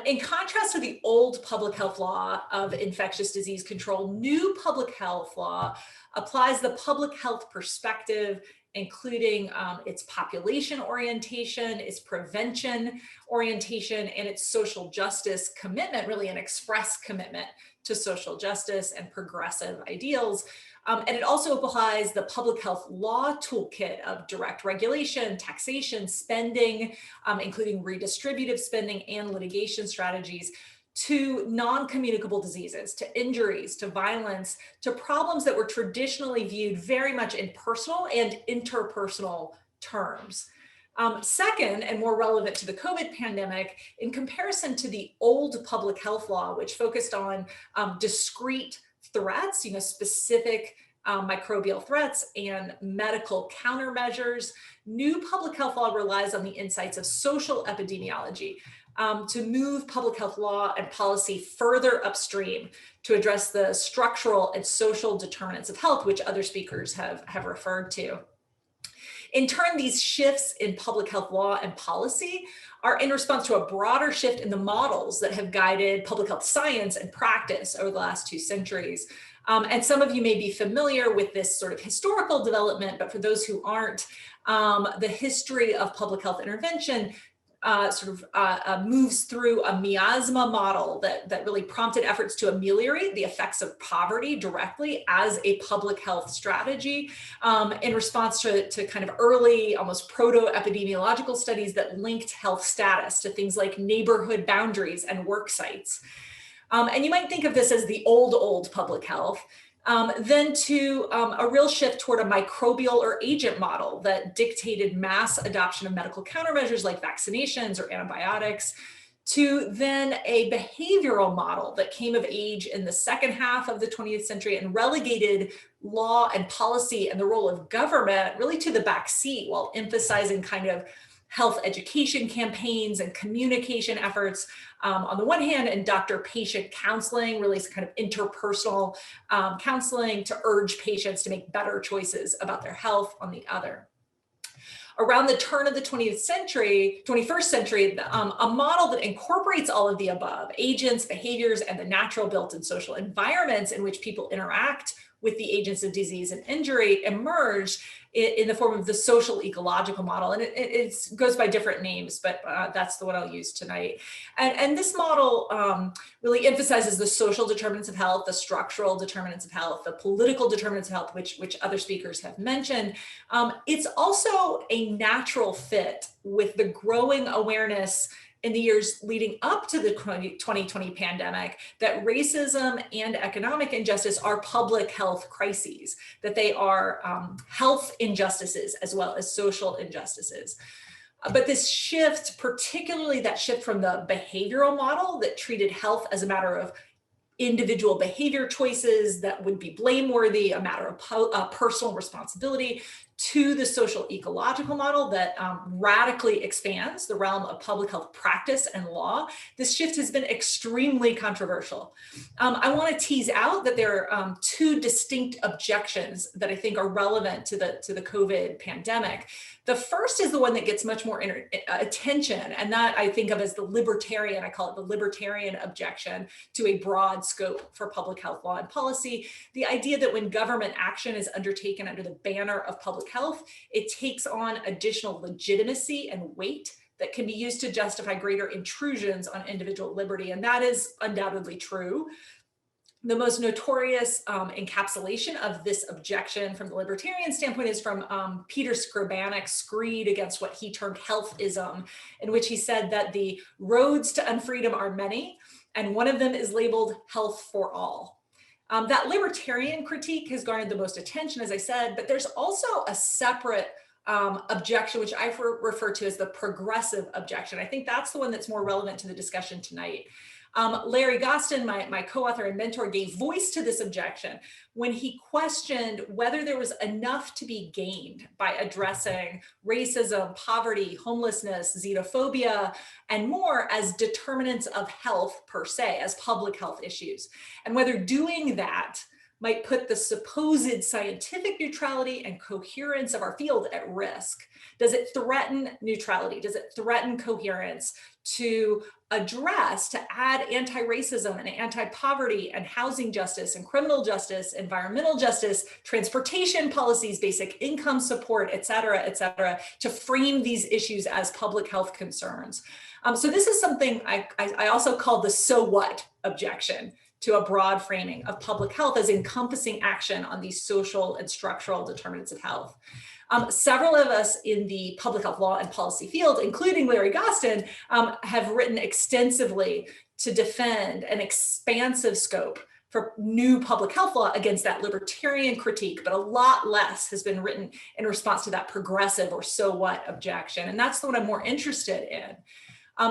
in contrast to the old public health law of infectious disease control, new public health law applies the public health perspective, including its population orientation, its prevention orientation, and its social justice commitment, really an express commitment to social justice and progressive ideals. And it also applies the public health law toolkit of direct regulation, taxation, spending, including redistributive spending and litigation strategies, to non-communicable diseases, to injuries, to violence, to problems that were traditionally viewed very much in personal and interpersonal terms. Second, and more relevant to the COVID pandemic, in comparison to the old public health law, which focused on discrete threats, specific microbial threats and medical countermeasures, new public health law relies on the insights of social epidemiology, to move public health law and policy further upstream to address the structural and social determinants of health, which other speakers have referred to. In turn, these shifts in public health law and policy are in response to a broader shift in the models that have guided public health science and practice over the last 2 centuries. And some of you may be familiar with this sort of historical development, but for those who aren't, the history of public health intervention moves through a miasma model that really prompted efforts to ameliorate the effects of poverty directly as a public health strategy, in response to kind of early, almost proto-epidemiological studies that linked health status to things like neighborhood boundaries and work sites. And you might think of this as the old public health. Then to a real shift toward a microbial or agent model that dictated mass adoption of medical countermeasures like vaccinations or antibiotics, to then a behavioral model that came of age in the second half of the 20th century and relegated law and policy and the role of government really to the back seat, while emphasizing kind of health education campaigns and communication efforts on the one hand, and doctor-patient counseling, really kind of interpersonal counseling to urge patients to make better choices about their health on the other. Around the turn of the 21st century, a model that incorporates all of the above, agents, behaviors, and the natural built and social environments in which people interact with the agents of disease and injury emerged in the form of the social ecological model. And it goes by different names, but that's the one I'll use tonight. And this model really emphasizes the social determinants of health, the structural determinants of health, the political determinants of health, which other speakers have mentioned. It's also a natural fit with the growing awareness in the years leading up to the 2020 pandemic that racism and economic injustice are public health crises, that they are health injustices as well as social injustices. But this shift, particularly that shift from the behavioral model that treated health as a matter of individual behavior choices that would be blameworthy, a matter of personal responsibility, to the social ecological model that radically expands the realm of public health practice and law, this shift has been extremely controversial. I want to tease out that there are two distinct objections that I think are relevant to the COVID pandemic. The first is the one that gets much more attention, and that I think of as the libertarian, I call it the libertarian objection to a broad scope for public health law and policy. The idea that when government action is undertaken under the banner of public health, it takes on additional legitimacy and weight that can be used to justify greater intrusions on individual liberty. And that is undoubtedly true. The most notorious encapsulation of this objection from the libertarian standpoint is from Peter Skrabanik's screed against what he termed healthism, in which he said that the roads to unfreedom are many, and one of them is labeled health for all. That libertarian critique has garnered the most attention, as I said, but there's also a separate objection, which I refer to as the progressive objection. I think that's the one that's more relevant to the discussion tonight. Larry Gostin, my co-author and mentor, gave voice to this objection when he questioned whether there was enough to be gained by addressing racism, poverty, homelessness, xenophobia, and more as determinants of health per se, as public health issues, and whether doing that might put the supposed scientific neutrality and coherence of our field at risk. Does it threaten neutrality? Does it threaten coherence to address, to add anti-racism and anti-poverty and housing justice and criminal justice, environmental justice, transportation policies, basic income support, et cetera, to frame these issues as public health concerns? So this is something I also call the so what objection to a broad framing of public health as encompassing action on these social and structural determinants of health. Several of us in the public health law and policy field, including Larry Gostin, have written extensively to defend an expansive scope for new public health law against that libertarian critique, but a lot less has been written in response to that progressive or so what objection. And that's the one I'm more interested in.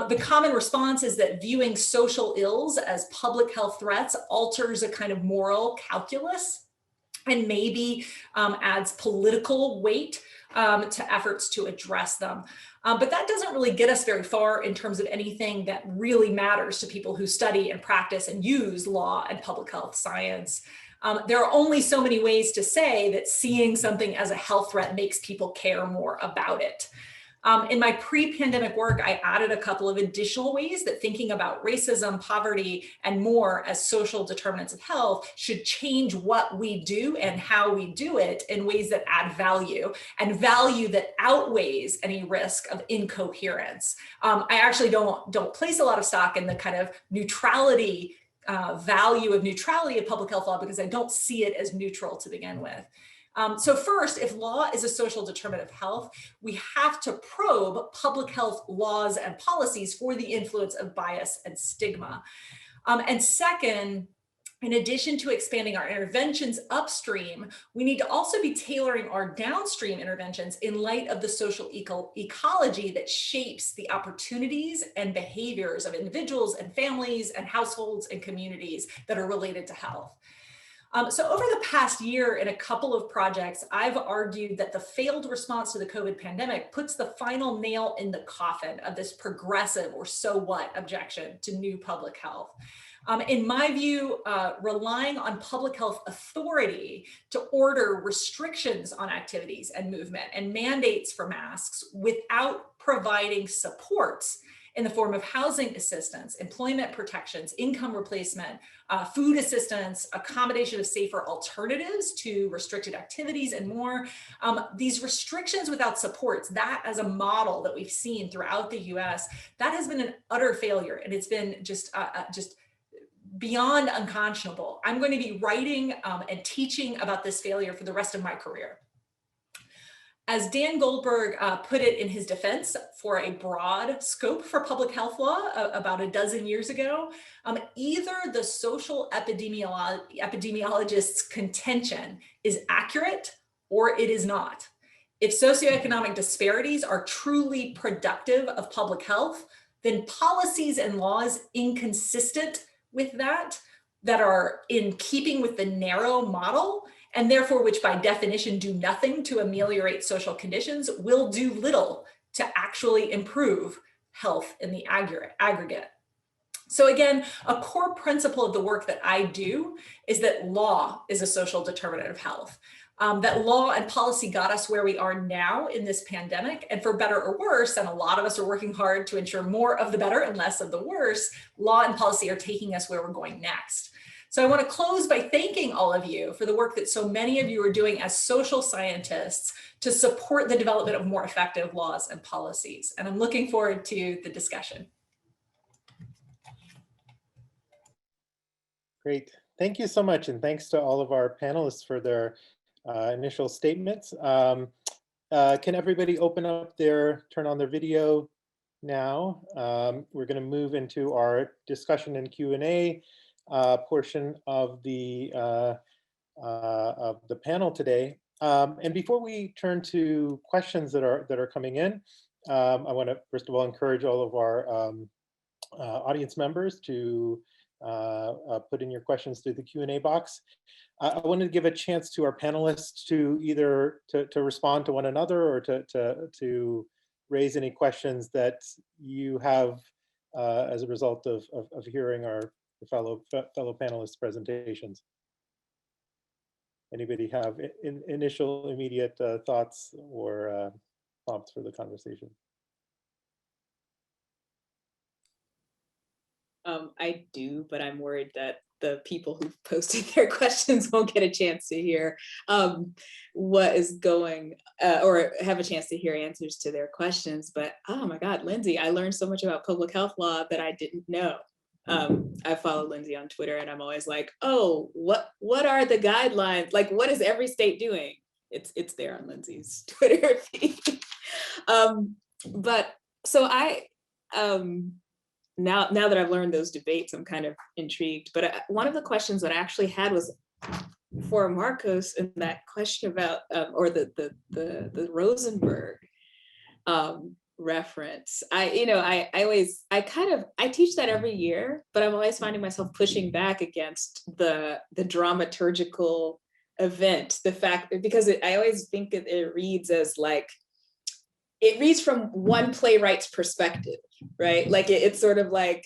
The common response is that viewing social ills as public health threats alters a kind of moral calculus and maybe adds political weight to efforts to address them. But that doesn't really get us very far in terms of anything that really matters to people who study and practice and use law and public health science. There are only so many ways to say that seeing something as a health threat makes people care more about it. In my pre-pandemic work, I added a couple of additional ways that thinking about racism, poverty, and more as social determinants of health should change what we do and how we do it in ways that add value, and value that outweighs any risk of incoherence. I actually don't place a lot of stock in the kind of neutrality, value of neutrality of public health law, because I don't see it as neutral to begin with. So first, if law is a social determinant of health, we have to probe public health laws and policies for the influence of bias and stigma. And second, in addition to expanding our interventions upstream, we need to also be tailoring our downstream interventions in light of the social ecology that shapes the opportunities and behaviors of individuals and families and households and communities that are related to health. So over the past year in a couple of projects, I've argued that the failed response to the COVID pandemic puts the final nail in the coffin of this progressive or so what objection to new public health. In my view, relying on public health authority to order restrictions on activities and movement and mandates for masks without providing supports in the form of housing assistance, employment protections, income replacement, food assistance, accommodation of safer alternatives to restricted activities, and more. These restrictions without supports, that as a model that we've seen throughout the US, that has been an utter failure, and it's been just beyond unconscionable. I'm going to be writing and teaching about this failure for the rest of my career. As Dan Goldberg put it in his defense for a broad scope for public health law about a dozen years ago, either the social epidemiologist's contention is accurate or it is not. If socioeconomic disparities are truly productive of public health, then policies and laws inconsistent with that are in keeping with the narrow model and therefore which by definition do nothing to ameliorate social conditions, will do little to actually improve health in the aggregate. So again, a core principle of the work that I do is that law is a social determinant of health. That law and policy got us where we are now in this pandemic, and for better or worse, and a lot of us are working hard to ensure more of the better and less of the worse, law and policy are taking us where we're going next. So I want to close by thanking all of you for the work that so many of you are doing as social scientists to support the development of more effective laws and policies. And I'm looking forward to the discussion. Great. Thank you so much. And thanks to all of our panelists for their initial statements. Can everybody open up turn on their video now? We're going to move into our discussion and Q&A portion of the panel today. And before we turn to questions that are coming in, I want to first of all encourage all of our audience members to put in your questions through the Q&A box. I wanted to give a chance to our panelists to either to respond to one another or to raise any questions that you have as a result of hearing our fellow panelists' presentations. Anybody have initial immediate thoughts or prompts for the conversation? I do, but I'm worried that the people who posted their questions won't get a chance to hear what is going, or have a chance to hear answers to their questions. But oh my God, Lindsey, I learned so much about public health law that I didn't know. I follow Lindsey on Twitter, and I'm always like, oh, what are the guidelines? Like, what is every state doing? It's there on Lindsey's Twitter feed. But so now that I've learned those debates, I'm kind of intrigued. But one of the questions that I actually had was for Marcos, in that question about, or the Rosenberg reference. I teach that every year, but I'm always finding myself pushing back against the dramaturgical event, the fact, because I always think it reads as like, it reads from one playwright's perspective, right? Like it's sort of like,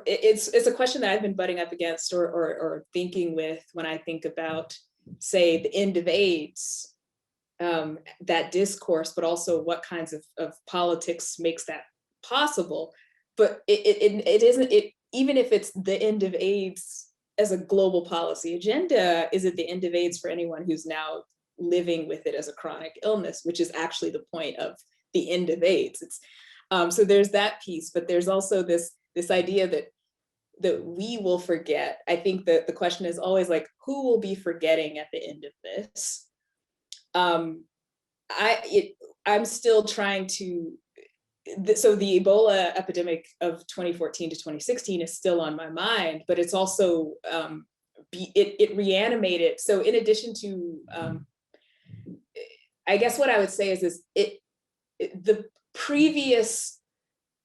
it's a question that I've been butting up against or thinking with when I think about, say, the end of AIDS, that discourse, but also what kinds of politics makes that possible. But it isn't, even if it's the end of AIDS as a global policy agenda, is it the end of AIDS for anyone who's now living with it as a chronic illness, which is actually the point of the end of AIDS. It's so there's that piece, but there's also this idea that we will forget. I think that the question is always like, who will be forgetting at the end of this? I'm still trying to, so the Ebola epidemic of 2014 to 2016 is still on my mind, but it's also, it reanimated. So in addition to, I guess what I would say is the previous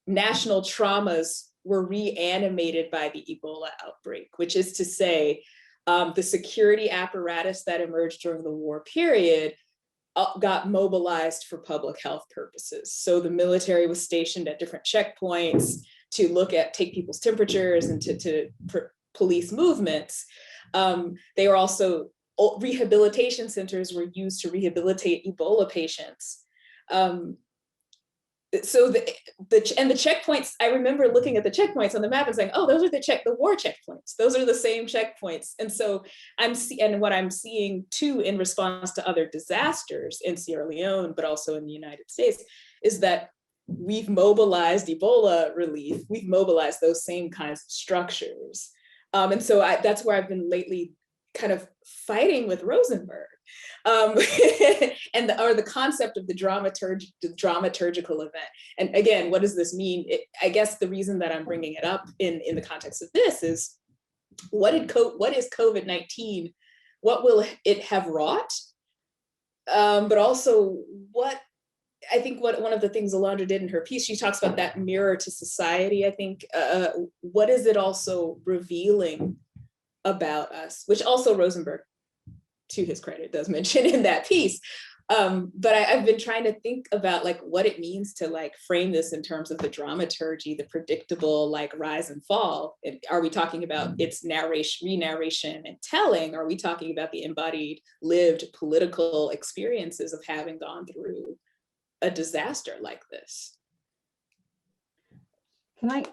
national traumas were reanimated by the Ebola outbreak, which is to say, the security apparatus that emerged during the war period got mobilized for public health purposes. So the military was stationed at different checkpoints to take people's temperatures and to police movements. They were also, rehabilitation centers were used to rehabilitate Ebola patients. So the checkpoints, I remember looking at the checkpoints on the map and saying, oh, those are the war checkpoints. Those are the same checkpoints. And so what I'm seeing too in response to other disasters in Sierra Leone, but also in the United States, is that we've mobilized Ebola relief. We've mobilized those same kinds of structures. And so that's where I've been lately kind of fighting with Rosenberg. And the concept of the dramaturgical event. And again, what does this mean? I guess the reason that I'm bringing it up in the context of this is, what is COVID-19? What will it have wrought? But also I think one of the things Alondra did in her piece, she talks about that mirror to society. I think, what is it also revealing about us, which also Rosenberg to his credit, does mention in that piece. But I've been trying to think about like what it means to like frame this in terms of the dramaturgy, the predictable like rise and fall. Are we talking about its narration, re-narration and telling? Are we talking about the embodied, lived political experiences of having gone through a disaster like this? Can I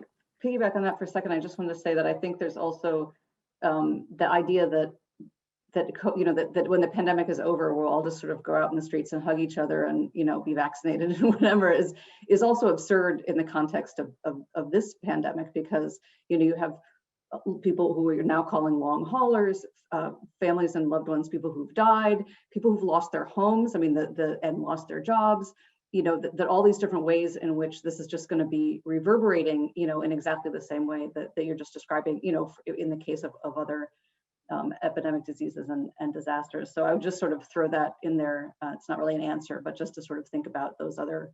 piggyback on that for a second? I just wanted to say that I think there's also the idea that when the pandemic is over, we'll all just sort of go out in the streets and hug each other and be vaccinated and whatever is also absurd in the context of this pandemic, because you have people who you're now calling long haulers, families and loved ones, people who've died, people who've lost their homes, and lost their jobs. That all these different ways in which this is just going to be reverberating, in exactly the same way that you're just describing, in the case of other epidemic diseases and disasters. So I would just sort of throw that in there. It's not really an answer, but just to sort of think about those other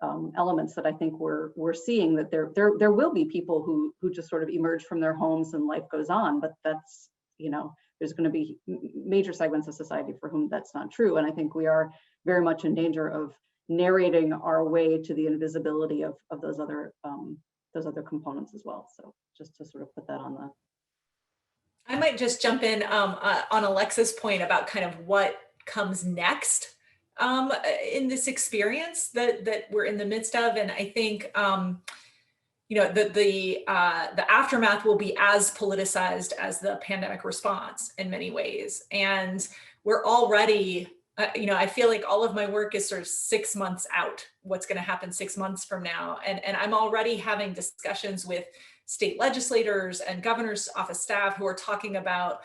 elements that I think we're seeing, that there will be people who just sort of emerge from their homes and life goes on, but that's, there's going to be major segments of society for whom that's not true. And I think we are very much in danger of narrating our way to the invisibility of those other components as well. So just to sort of put that on the. I might just jump in on Alexa's point about kind of what comes next in this experience that we're in the midst of, and I think the aftermath will be as politicized as the pandemic response in many ways, and we're already. I feel like all of my work is sort of 6 months out, what's going to happen 6 months from now. And I'm already having discussions with state legislators and governor's office staff who are talking about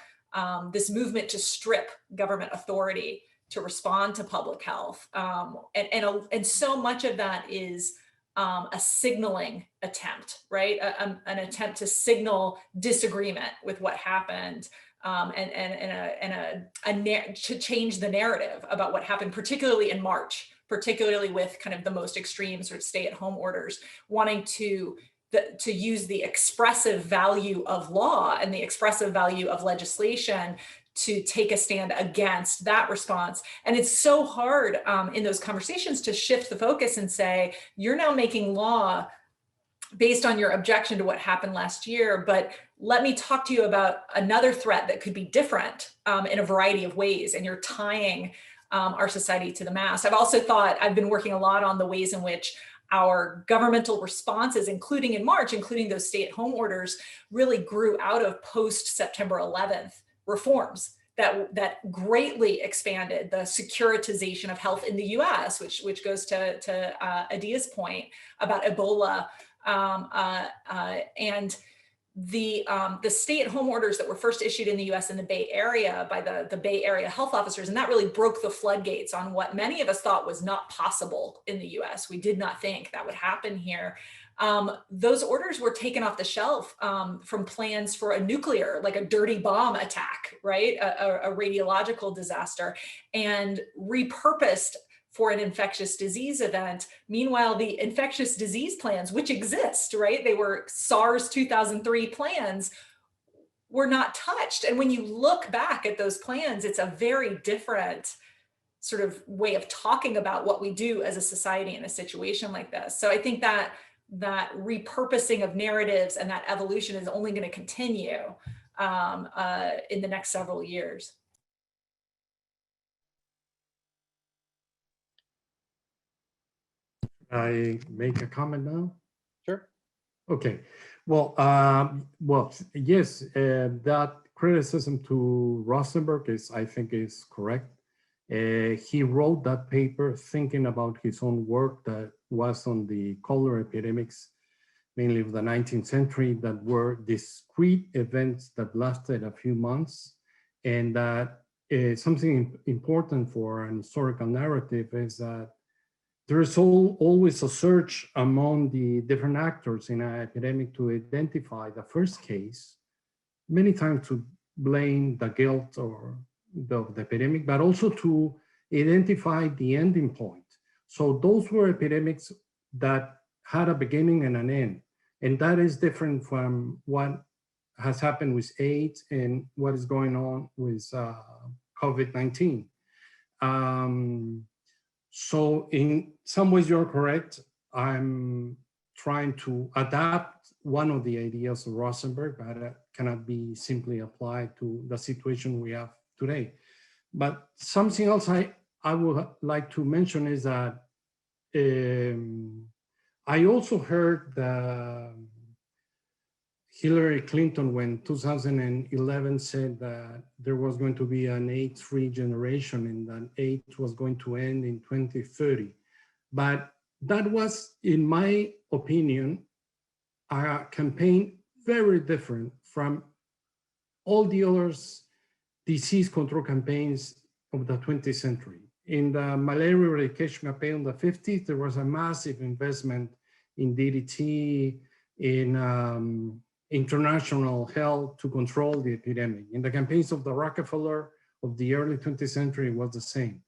this movement to strip government authority to respond to public health. And so much of that is a signaling attempt, right? An attempt to signal disagreement with what happened. To change the narrative about what happened, particularly in March, particularly with kind of the most extreme sort of stay-at-home orders, wanting to use the expressive value of law and the expressive value of legislation to take a stand against that response. And it's so hard in those conversations to shift the focus and say, you're now making law based on your objection to what happened last year, but let me talk to you about another threat that could be different in a variety of ways, and you're tying our society to the mass. I've also I've been working a lot on the ways in which our governmental responses, including in March, including those stay-at-home orders, really grew out of post-September 11th reforms that greatly expanded the securitization of health in the US, which goes to Adia's point about Ebola. And the stay-at-home orders that were first issued in the US in the Bay Area by the Bay Area health officers, and that really broke the floodgates on what many of us thought was not possible in the US. We did not think that would happen here. Those orders were taken off the shelf from plans for a nuclear, like a dirty bomb attack, right? A radiological disaster, and repurposed for an infectious disease event. Meanwhile, the infectious disease plans, which exist, right? They were SARS 2003 plans, were not touched. And when you look back at those plans, it's a very different sort of way of talking about what we do as a society in a situation like this. So I think that repurposing of narratives and that evolution is only going to continue in the next several years. I make a comment now? Sure. Okay. Well, yes, that criticism to Rosenberg I think is correct. He wrote that paper thinking about his own work that was on the cholera epidemics, mainly of the 19th century, that were discrete events that lasted a few months. And that something important for an historical narrative is that there is always a search among the different actors in an epidemic to identify the first case, many times to blame the guilt or the epidemic, but also to identify the ending point. So those were epidemics that had a beginning and an end. And that is different from what has happened with AIDS and what is going on with COVID-19. So in some ways you're correct. I'm trying to adapt one of the ideas of Rosenberg, but it cannot be simply applied to the situation we have today. But something else I would like to mention is that I also heard Hillary Clinton, when 2011 said that there was going to be an AIDS-free generation and that AIDS was going to end in 2030. But that was, in my opinion, a campaign very different from all the other disease control campaigns of the 20th century. In the malaria eradication campaign in the 50s, there was a massive investment in DDT, in international health to control the epidemic. In the campaigns of the Rockefeller of the early 20th century, it was the same.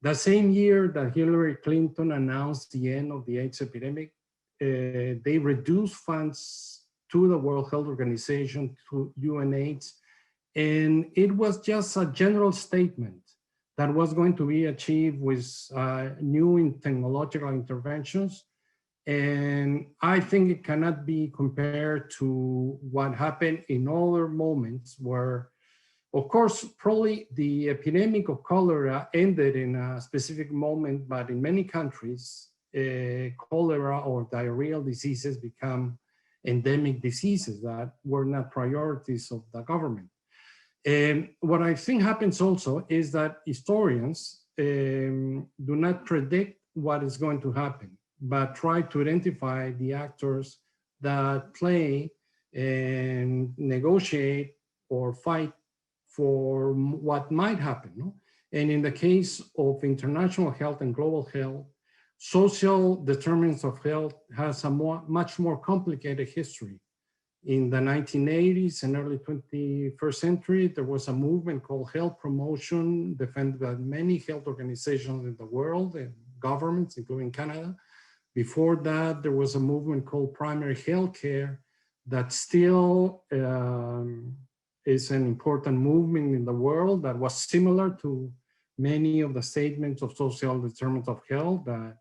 The same year that Hillary Clinton announced the end of the AIDS epidemic, they reduced funds to the World Health Organization, to UNAIDS, and it was just a general statement that was going to be achieved with new technological interventions. And I think it cannot be compared to what happened in other moments where, of course, probably the epidemic of cholera ended in a specific moment, but in many countries, cholera or diarrheal diseases become endemic diseases that were not priorities of the government. And what I think happens also is that historians do not predict what is going to happen, but try to identify the actors that play and negotiate or fight for what might happen. No? And in the case of international health and global health, social determinants of health has a much more complicated history. In the 1980s and early 21st century, there was a movement called health promotion, defended by many health organizations in the world and governments, including Canada. Before that, there was a movement called primary health care that still is an important movement in the world that was similar to many of the statements of social determinants of health, that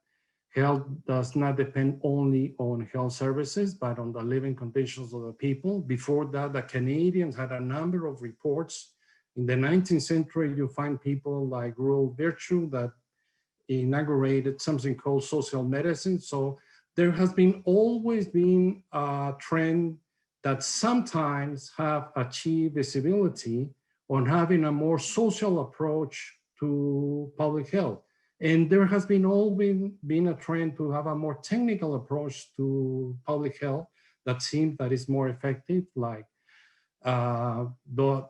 health does not depend only on health services, but on the living conditions of the people. Before that, the Canadians had a number of reports. In the 19th century, you find people like Rural Virtue that inaugurated something called social medicine. So there has been always been a trend that sometimes have achieved visibility on having a more social approach to public health. And there has been always been a trend to have a more technical approach to public health that seems that is more effective, like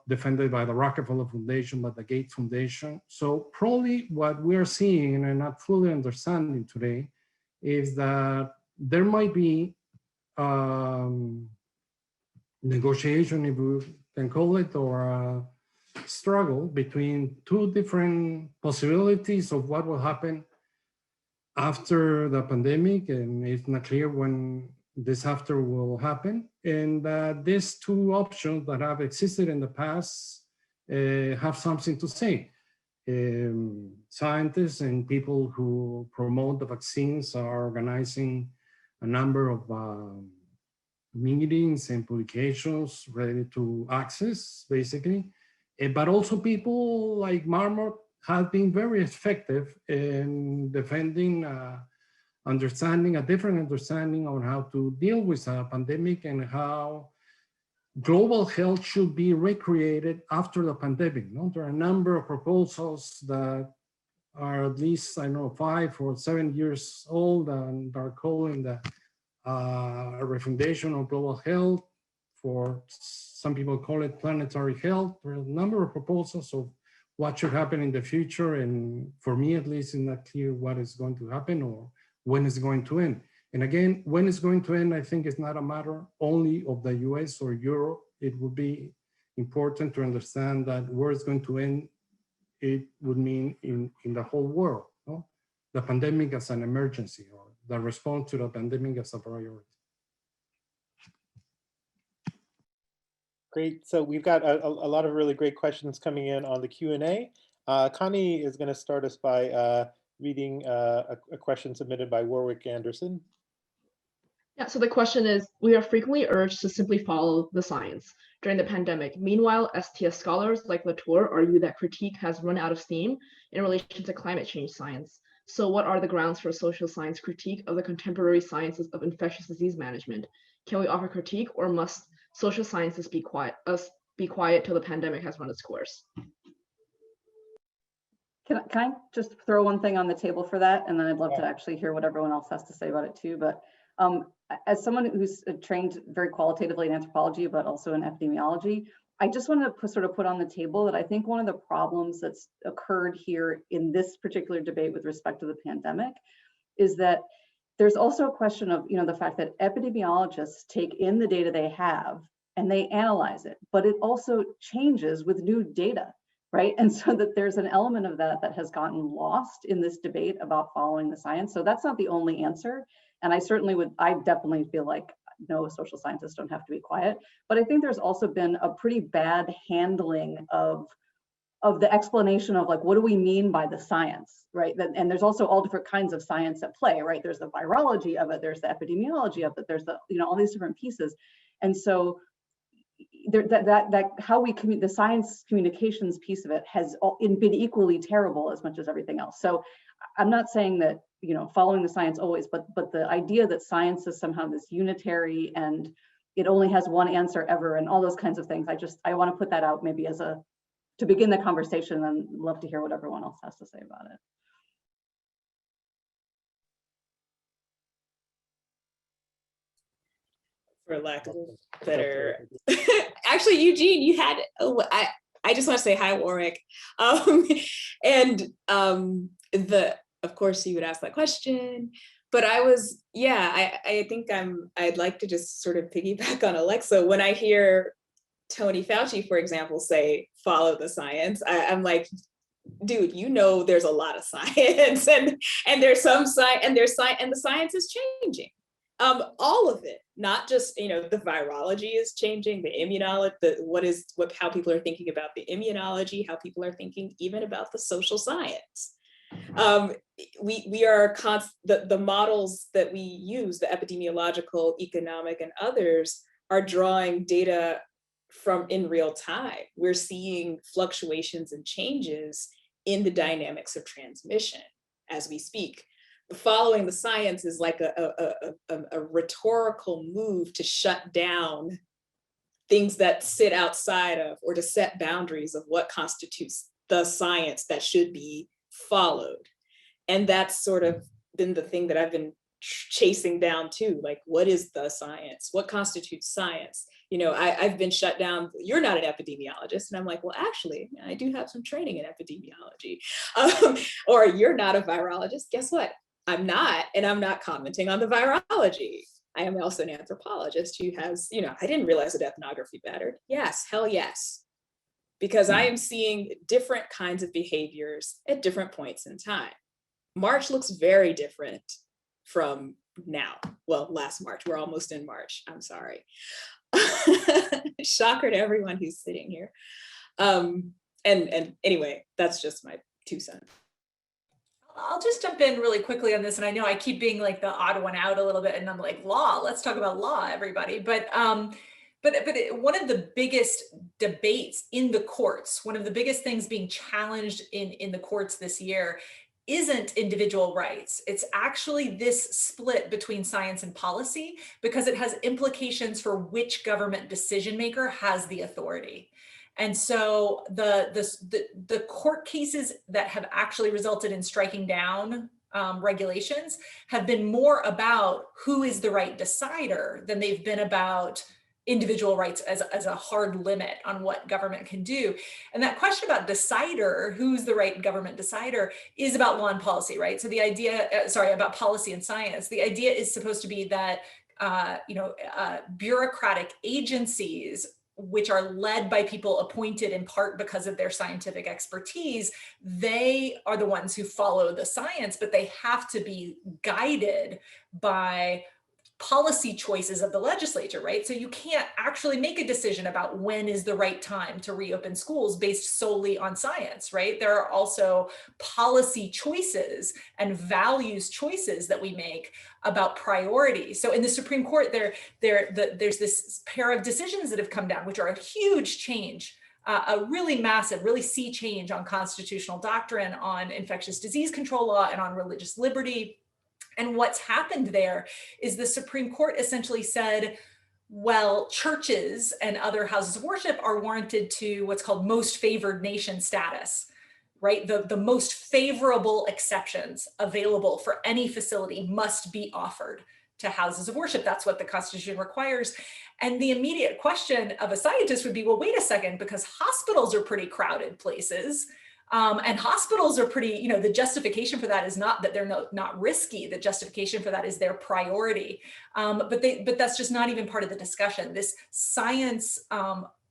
defended by the Rockefeller Foundation, but the Gates Foundation. So probably what we're seeing and not fully understanding today is that there might be negotiation, if we can call it, or struggle between two different possibilities of what will happen after the pandemic, and it's not clear when this after will happen. And these two options that have existed in the past have something to say. Scientists and people who promote the vaccines are organizing a number of meetings and publications related to access, basically. But also people like Marmot have been very effective in defending a different understanding on how to deal with a pandemic and how global health should be recreated after the pandemic. No? There are a number of proposals that are at least, 5 or 7 years old and are calling the refundation of global health, for some people call it planetary health. There are a number of proposals of what should happen in the future. And for me, at least, it's not clear what is going to happen or when it's going to end. And again, when it's going to end, I think it's not a matter only of the US or Europe. It would be important to understand that where it's going to end, it would mean in the whole world. No? The pandemic as an emergency, or the response to the pandemic as a priority. Great. So we've got a lot of really great questions coming in on the Q&A. Connie is going to start us by reading a question submitted by Warwick Anderson. Yeah, so the question is, we are frequently urged to simply follow the science during the pandemic. Meanwhile, STS scholars like Latour argue that critique has run out of steam in relation to climate change science. So what are the grounds for social science critique of the contemporary sciences of infectious disease management? Can we offer critique, or must social sciences be quiet till the pandemic has run its course? Can I just throw one thing on the table for that? And then I'd love to actually hear what everyone else has to say about it too. But as someone who's trained very qualitatively in anthropology, but also in epidemiology, I just want to sort of put on the table that I think one of the problems that's occurred here in this particular debate with respect to the pandemic is that there's also a question of, the fact that epidemiologists take in the data they have and they analyze it, but it also changes with new data, right? And so that there's an element of that that has gotten lost in this debate about following the science. So that's not the only answer. And I definitely feel like no, social scientists don't have to be quiet, but I think there's also been a pretty bad handling of the explanation of like, what do we mean by the science, right? And there's also all different kinds of science at play, right? There's the virology of it, there's the epidemiology of it, there's the, all these different pieces. And so how we the science communications piece of it has been equally terrible as much as everything else. So I'm not saying that, following the science always, but the idea that science is somehow this unitary and it only has one answer ever and all those kinds of things, I want to put that out maybe as to begin the conversation, and love to hear what everyone else has to say about it. For lack of a better, actually, Eugene, you had. I just want to say hi, Warwick, of course you would ask that question, but I think I'd like to just sort of piggyback on Alexa. When I hear Tony Fauci, for example, say follow the science, I'm like, dude, there's a lot of science and there's some science and the science is changing. All of it, not just, the virology is changing, the immunology, how people are thinking about the immunology, how people are thinking even about the social science. We are the models that we use, the epidemiological, economic, and others, are drawing data from in real time. We're seeing fluctuations and changes in the dynamics of transmission as we speak. Following the science is like a rhetorical move to shut down things that sit outside of, or to set boundaries of what constitutes the science that should be followed. And that's sort of been the thing that I've been chasing down too. Like, what is the science? What constitutes science? I've been shut down. You're not an epidemiologist. And I'm like, well, actually, I do have some training in epidemiology. Or you're not a virologist. Guess what? I'm not, and I'm not commenting on the virology. I am also an anthropologist who has, I didn't realize that ethnography mattered. Yes, hell yes. Because I am seeing different kinds of behaviors at different points in time. March looks very different from now. Well, last March, we're almost in March, I'm sorry. Shocker to everyone who's sitting here. And anyway, that's just my 2 cents. I'll just jump in really quickly on this. And I know I keep being like the odd one out a little bit, and I'm like, law, let's talk about law, everybody. But one of the biggest debates in the courts, one of the biggest things being challenged in the courts this year isn't individual rights. It's actually this split between science and policy, because it has implications for which government decision maker has the authority. And so the court cases that have actually resulted in striking down regulations have been more about who is the right decider than they've been about individual rights as a hard limit on what government can do. And that question about decider, who's the right government decider, is about law and policy, right? So the idea, about policy and science, the idea is supposed to be that bureaucratic agencies, which are led by people appointed in part because of their scientific expertise, they are the ones who follow the science, but they have to be guided by policy choices of the legislature, right? So you can't actually make a decision about when is the right time to reopen schools based solely on science, right? There are also policy choices and values choices that we make about priority. So in the Supreme Court, there's this pair of decisions that have come down, which are a huge change, a really massive, really sea change on constitutional doctrine, on infectious disease control law, and on religious liberty. And what's happened there is the Supreme Court essentially said, well, churches and other houses of worship are warranted to what's called most favored nation status, right? The most favorable exceptions available for any facility must be offered to houses of worship. That's what the Constitution requires. And the immediate question of a scientist would be, well, wait a second, because hospitals are pretty crowded places. And hospitals are pretty, the justification for that is not that they're not risky. The justification for that is their priority. But that's just not even part of the discussion. This science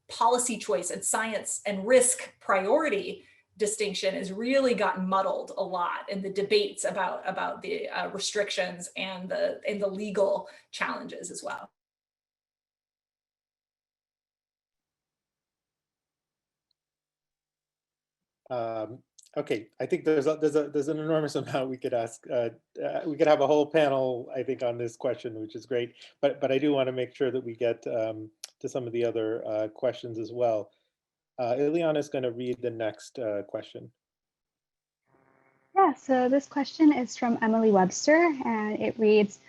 policy choice and science and risk priority distinction has really gotten muddled a lot in the debates about the restrictions and the legal challenges as well. Okay, I think there's an enormous amount we could ask. We could have a whole panel, I think, on this question, which is great. But I do want to make sure that we get to some of the other questions as well. Ileana is going to read the next question. Yeah, so this question is from Emily Webster, and it reads,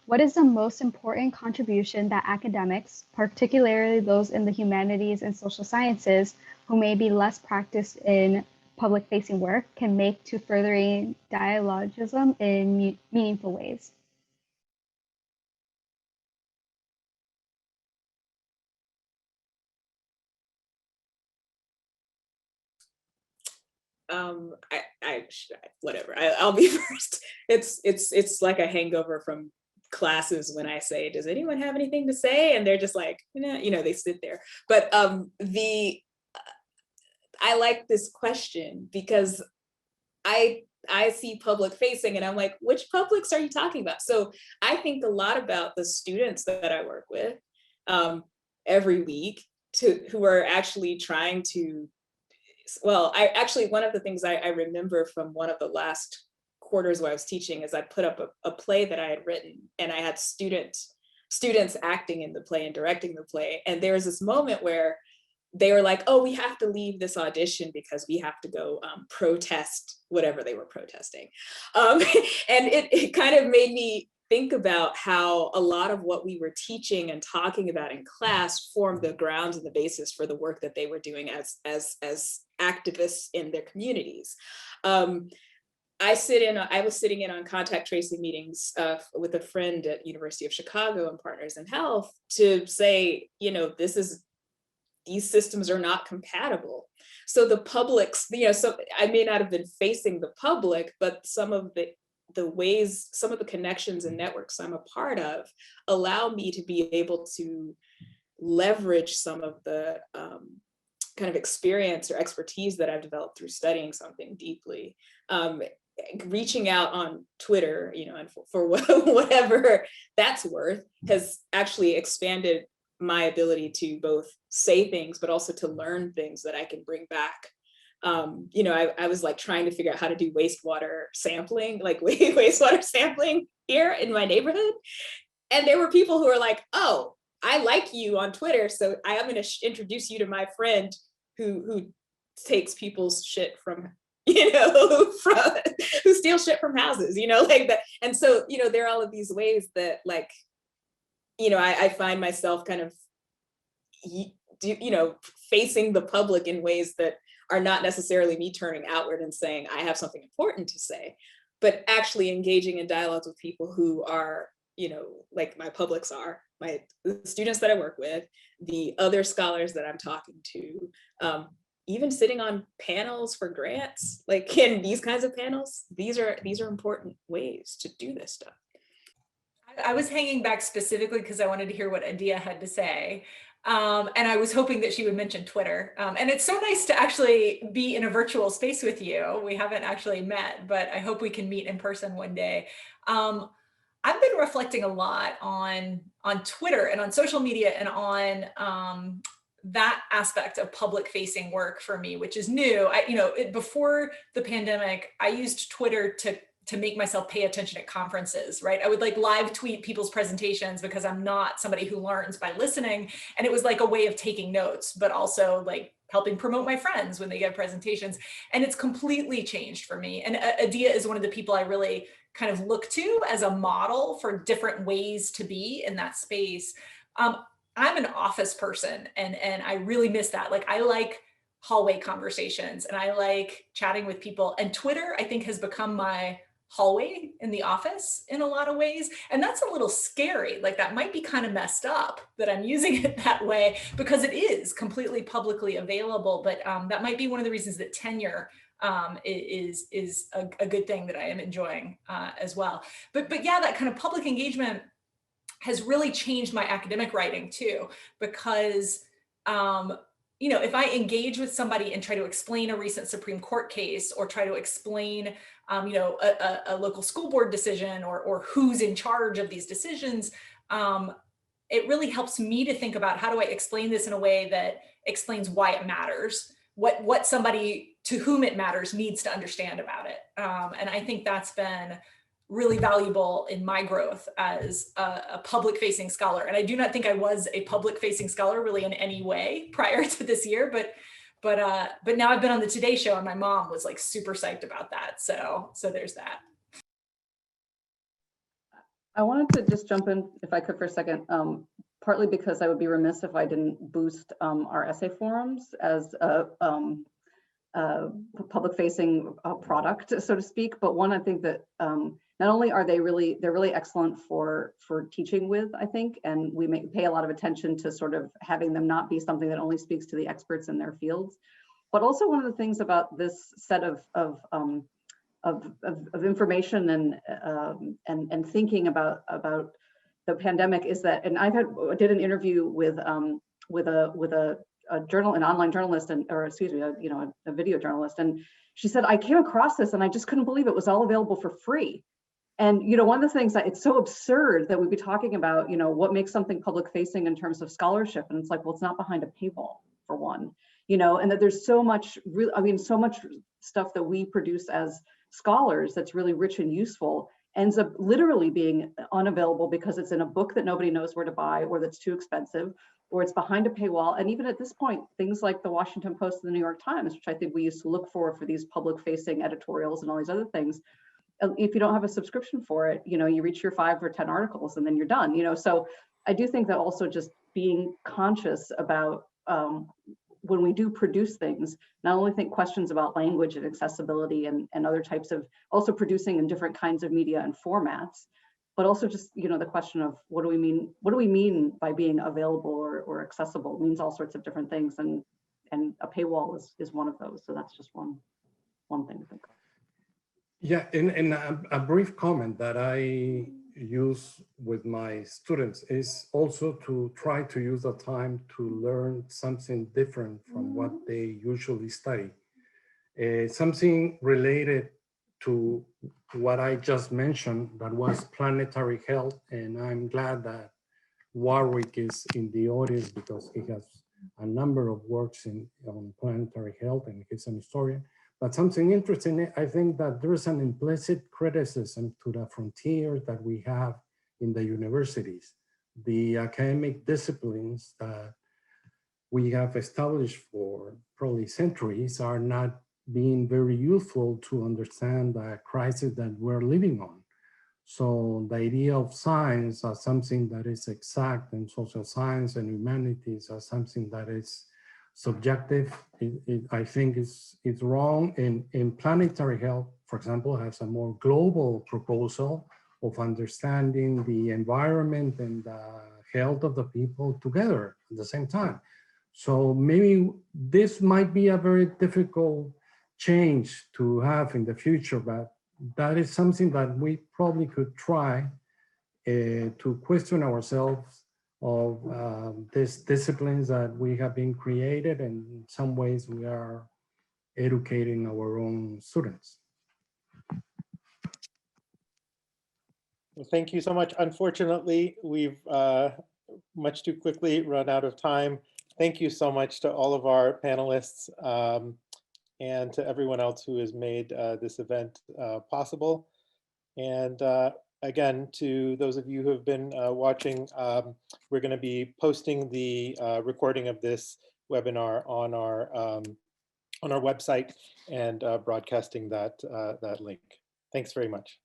what is the most important contribution that academics, particularly those in the humanities and social sciences, who may be less practiced in public-facing work, can make to furthering dialogism in meaningful ways? Whatever. I'll be first. It's like a hangover from classes when I say, does anyone have anything to say? And they're just like, they sit there. But I like this question because I see public facing and I'm like, which publics are you talking about? So I think a lot about the students that I work with every week who are actually trying to, well, one of the things I remember from one of the last quarters where I was teaching is I put up a play that I had written, and I had students acting in the play and directing the play. And there was this moment where they were like, oh, we have to leave this audition because we have to go protest whatever they were protesting. And it kind of made me think about how a lot of what we were teaching and talking about in class formed the grounds and the basis for the work that they were doing as activists in their communities. I was sitting in on contact tracing meetings with a friend at University of Chicago and Partners in Health to say, these systems are not compatible. So the publics, so I may not have been facing the public, but some of the ways, some of the connections and networks I'm a part of allow me to be able to leverage some of the kind of experience or expertise that I've developed through studying something deeply. Reaching out on Twitter, and for whatever that's worth, has actually expanded my ability to both say things, but also to learn things that I can bring back. I was like trying to figure out how to do wastewater sampling, like wastewater sampling here in my neighborhood. And there were people who were like, oh, I like you on Twitter, so I am going to introduce you to my friend who takes people's shit from, who steals shit from houses, like that. And so, there are all of these ways that like, I find myself kind of, facing the public in ways that are not necessarily me turning outward and saying, I have something important to say, but actually engaging in dialogues with people who are, like my publics are, the students that I work with, the other scholars that I'm talking to, even sitting on panels for grants, like in these kinds of panels, these are important ways to do this stuff. I was hanging back specifically because I wanted to hear what Adia had to say. And I was hoping that she would mention Twitter. And it's so nice to actually be in a virtual space with you. We haven't actually met, but I hope we can meet in person one day. I've been reflecting a lot on Twitter and on social media and on that aspect of public facing work for me, which is new. Before the pandemic, I used Twitter to make myself pay attention at conferences, right? I would like live tweet people's presentations because I'm not somebody who learns by listening. And it was like a way of taking notes, but also like helping promote my friends when they give presentations. And it's completely changed for me. And Adia is one of the people I really kind of look to as a model for different ways to be in that space. I'm an office person and I really miss that. Like I like hallway conversations and I like chatting with people, and Twitter I think has become my hallway in the office in a lot of ways. And that's a little scary. Like that might be kind of messed up that I'm using it that way because it is completely publicly available. But that might be one of the reasons that tenure is a good thing that I am enjoying as well. But yeah, that kind of public engagement has really changed my academic writing too, because if I engage with somebody and try to explain a recent Supreme Court case or try to explain a local school board decision or who's in charge of these decisions, it really helps me to think about how do I explain this in a way that explains why it matters, what somebody to whom it matters needs to understand about it. And I think that's been really valuable in my growth as a public-facing scholar. And I do not think I was a public-facing scholar really in any way prior to this year, but now I've been on the Today Show and my mom was like super psyched about that. So there's that. I wanted to just jump in, if I could, for a second, partly because I would be remiss if I didn't boost our essay forums as a public-facing product, so to speak. But one, I think that not only are they're really excellent for teaching with, I think, and we pay a lot of attention to sort of having them not be something that only speaks to the experts in their fields. But also one of the things about this set of information and thinking about the pandemic is that, and I did an interview with a journal, an online journalist, a video journalist, and she said, I came across this and I just couldn't believe it was all available for free. And one of the things that it's so absurd that we'd be talking about, what makes something public facing in terms of scholarship, and it's like, well, it's not behind a paywall for one, and that there's so much so much stuff that we produce as scholars that's really rich and useful ends up literally being unavailable because it's in a book that nobody knows where to buy, or that's too expensive, or it's behind a paywall. And even at this point, things like the Washington Post and the New York Times, which I think we used to look for these public-facing editorials and all these other things, if you don't have a subscription for it, you reach your 5 or 10 articles and then you're done. So I do think that also just being conscious about when we do produce things, not only think questions about language and accessibility and other types of, also producing in different kinds of media and formats, but also just, the question of what do we mean by being available or accessible? It means all sorts of different things, and a paywall is one of those. So that's just one thing to think of. Yeah, and a brief comment that I use with my students is also to try to use the time to learn something different from what they usually study. Something related to what I just mentioned, that was planetary health. And I'm glad that Warwick is in the audience because he has a number of works on planetary health and he's an historian. But something interesting, I think that there is an implicit criticism to the frontiers that we have in the universities. The academic disciplines that we have established for probably centuries are not being very useful to understand the crisis that we're living on. So the idea of science as something that is exact, and social science and humanities as something that is subjective, I think is wrong. And planetary health, for example, has a more global proposal of understanding the environment and the health of the people together at the same time. So maybe this might be a very difficult change to have in the future, but that is something that we probably could try to question ourselves of these disciplines that we have been created, and in some ways we are educating our own students. Well, thank you so much. Unfortunately, we've much too quickly run out of time. Thank you so much to all of our panelists and to everyone else who has made this event possible. And again, to those of you who have been watching, we're going to be posting the recording of this webinar on our website and broadcasting that link. Thanks very much.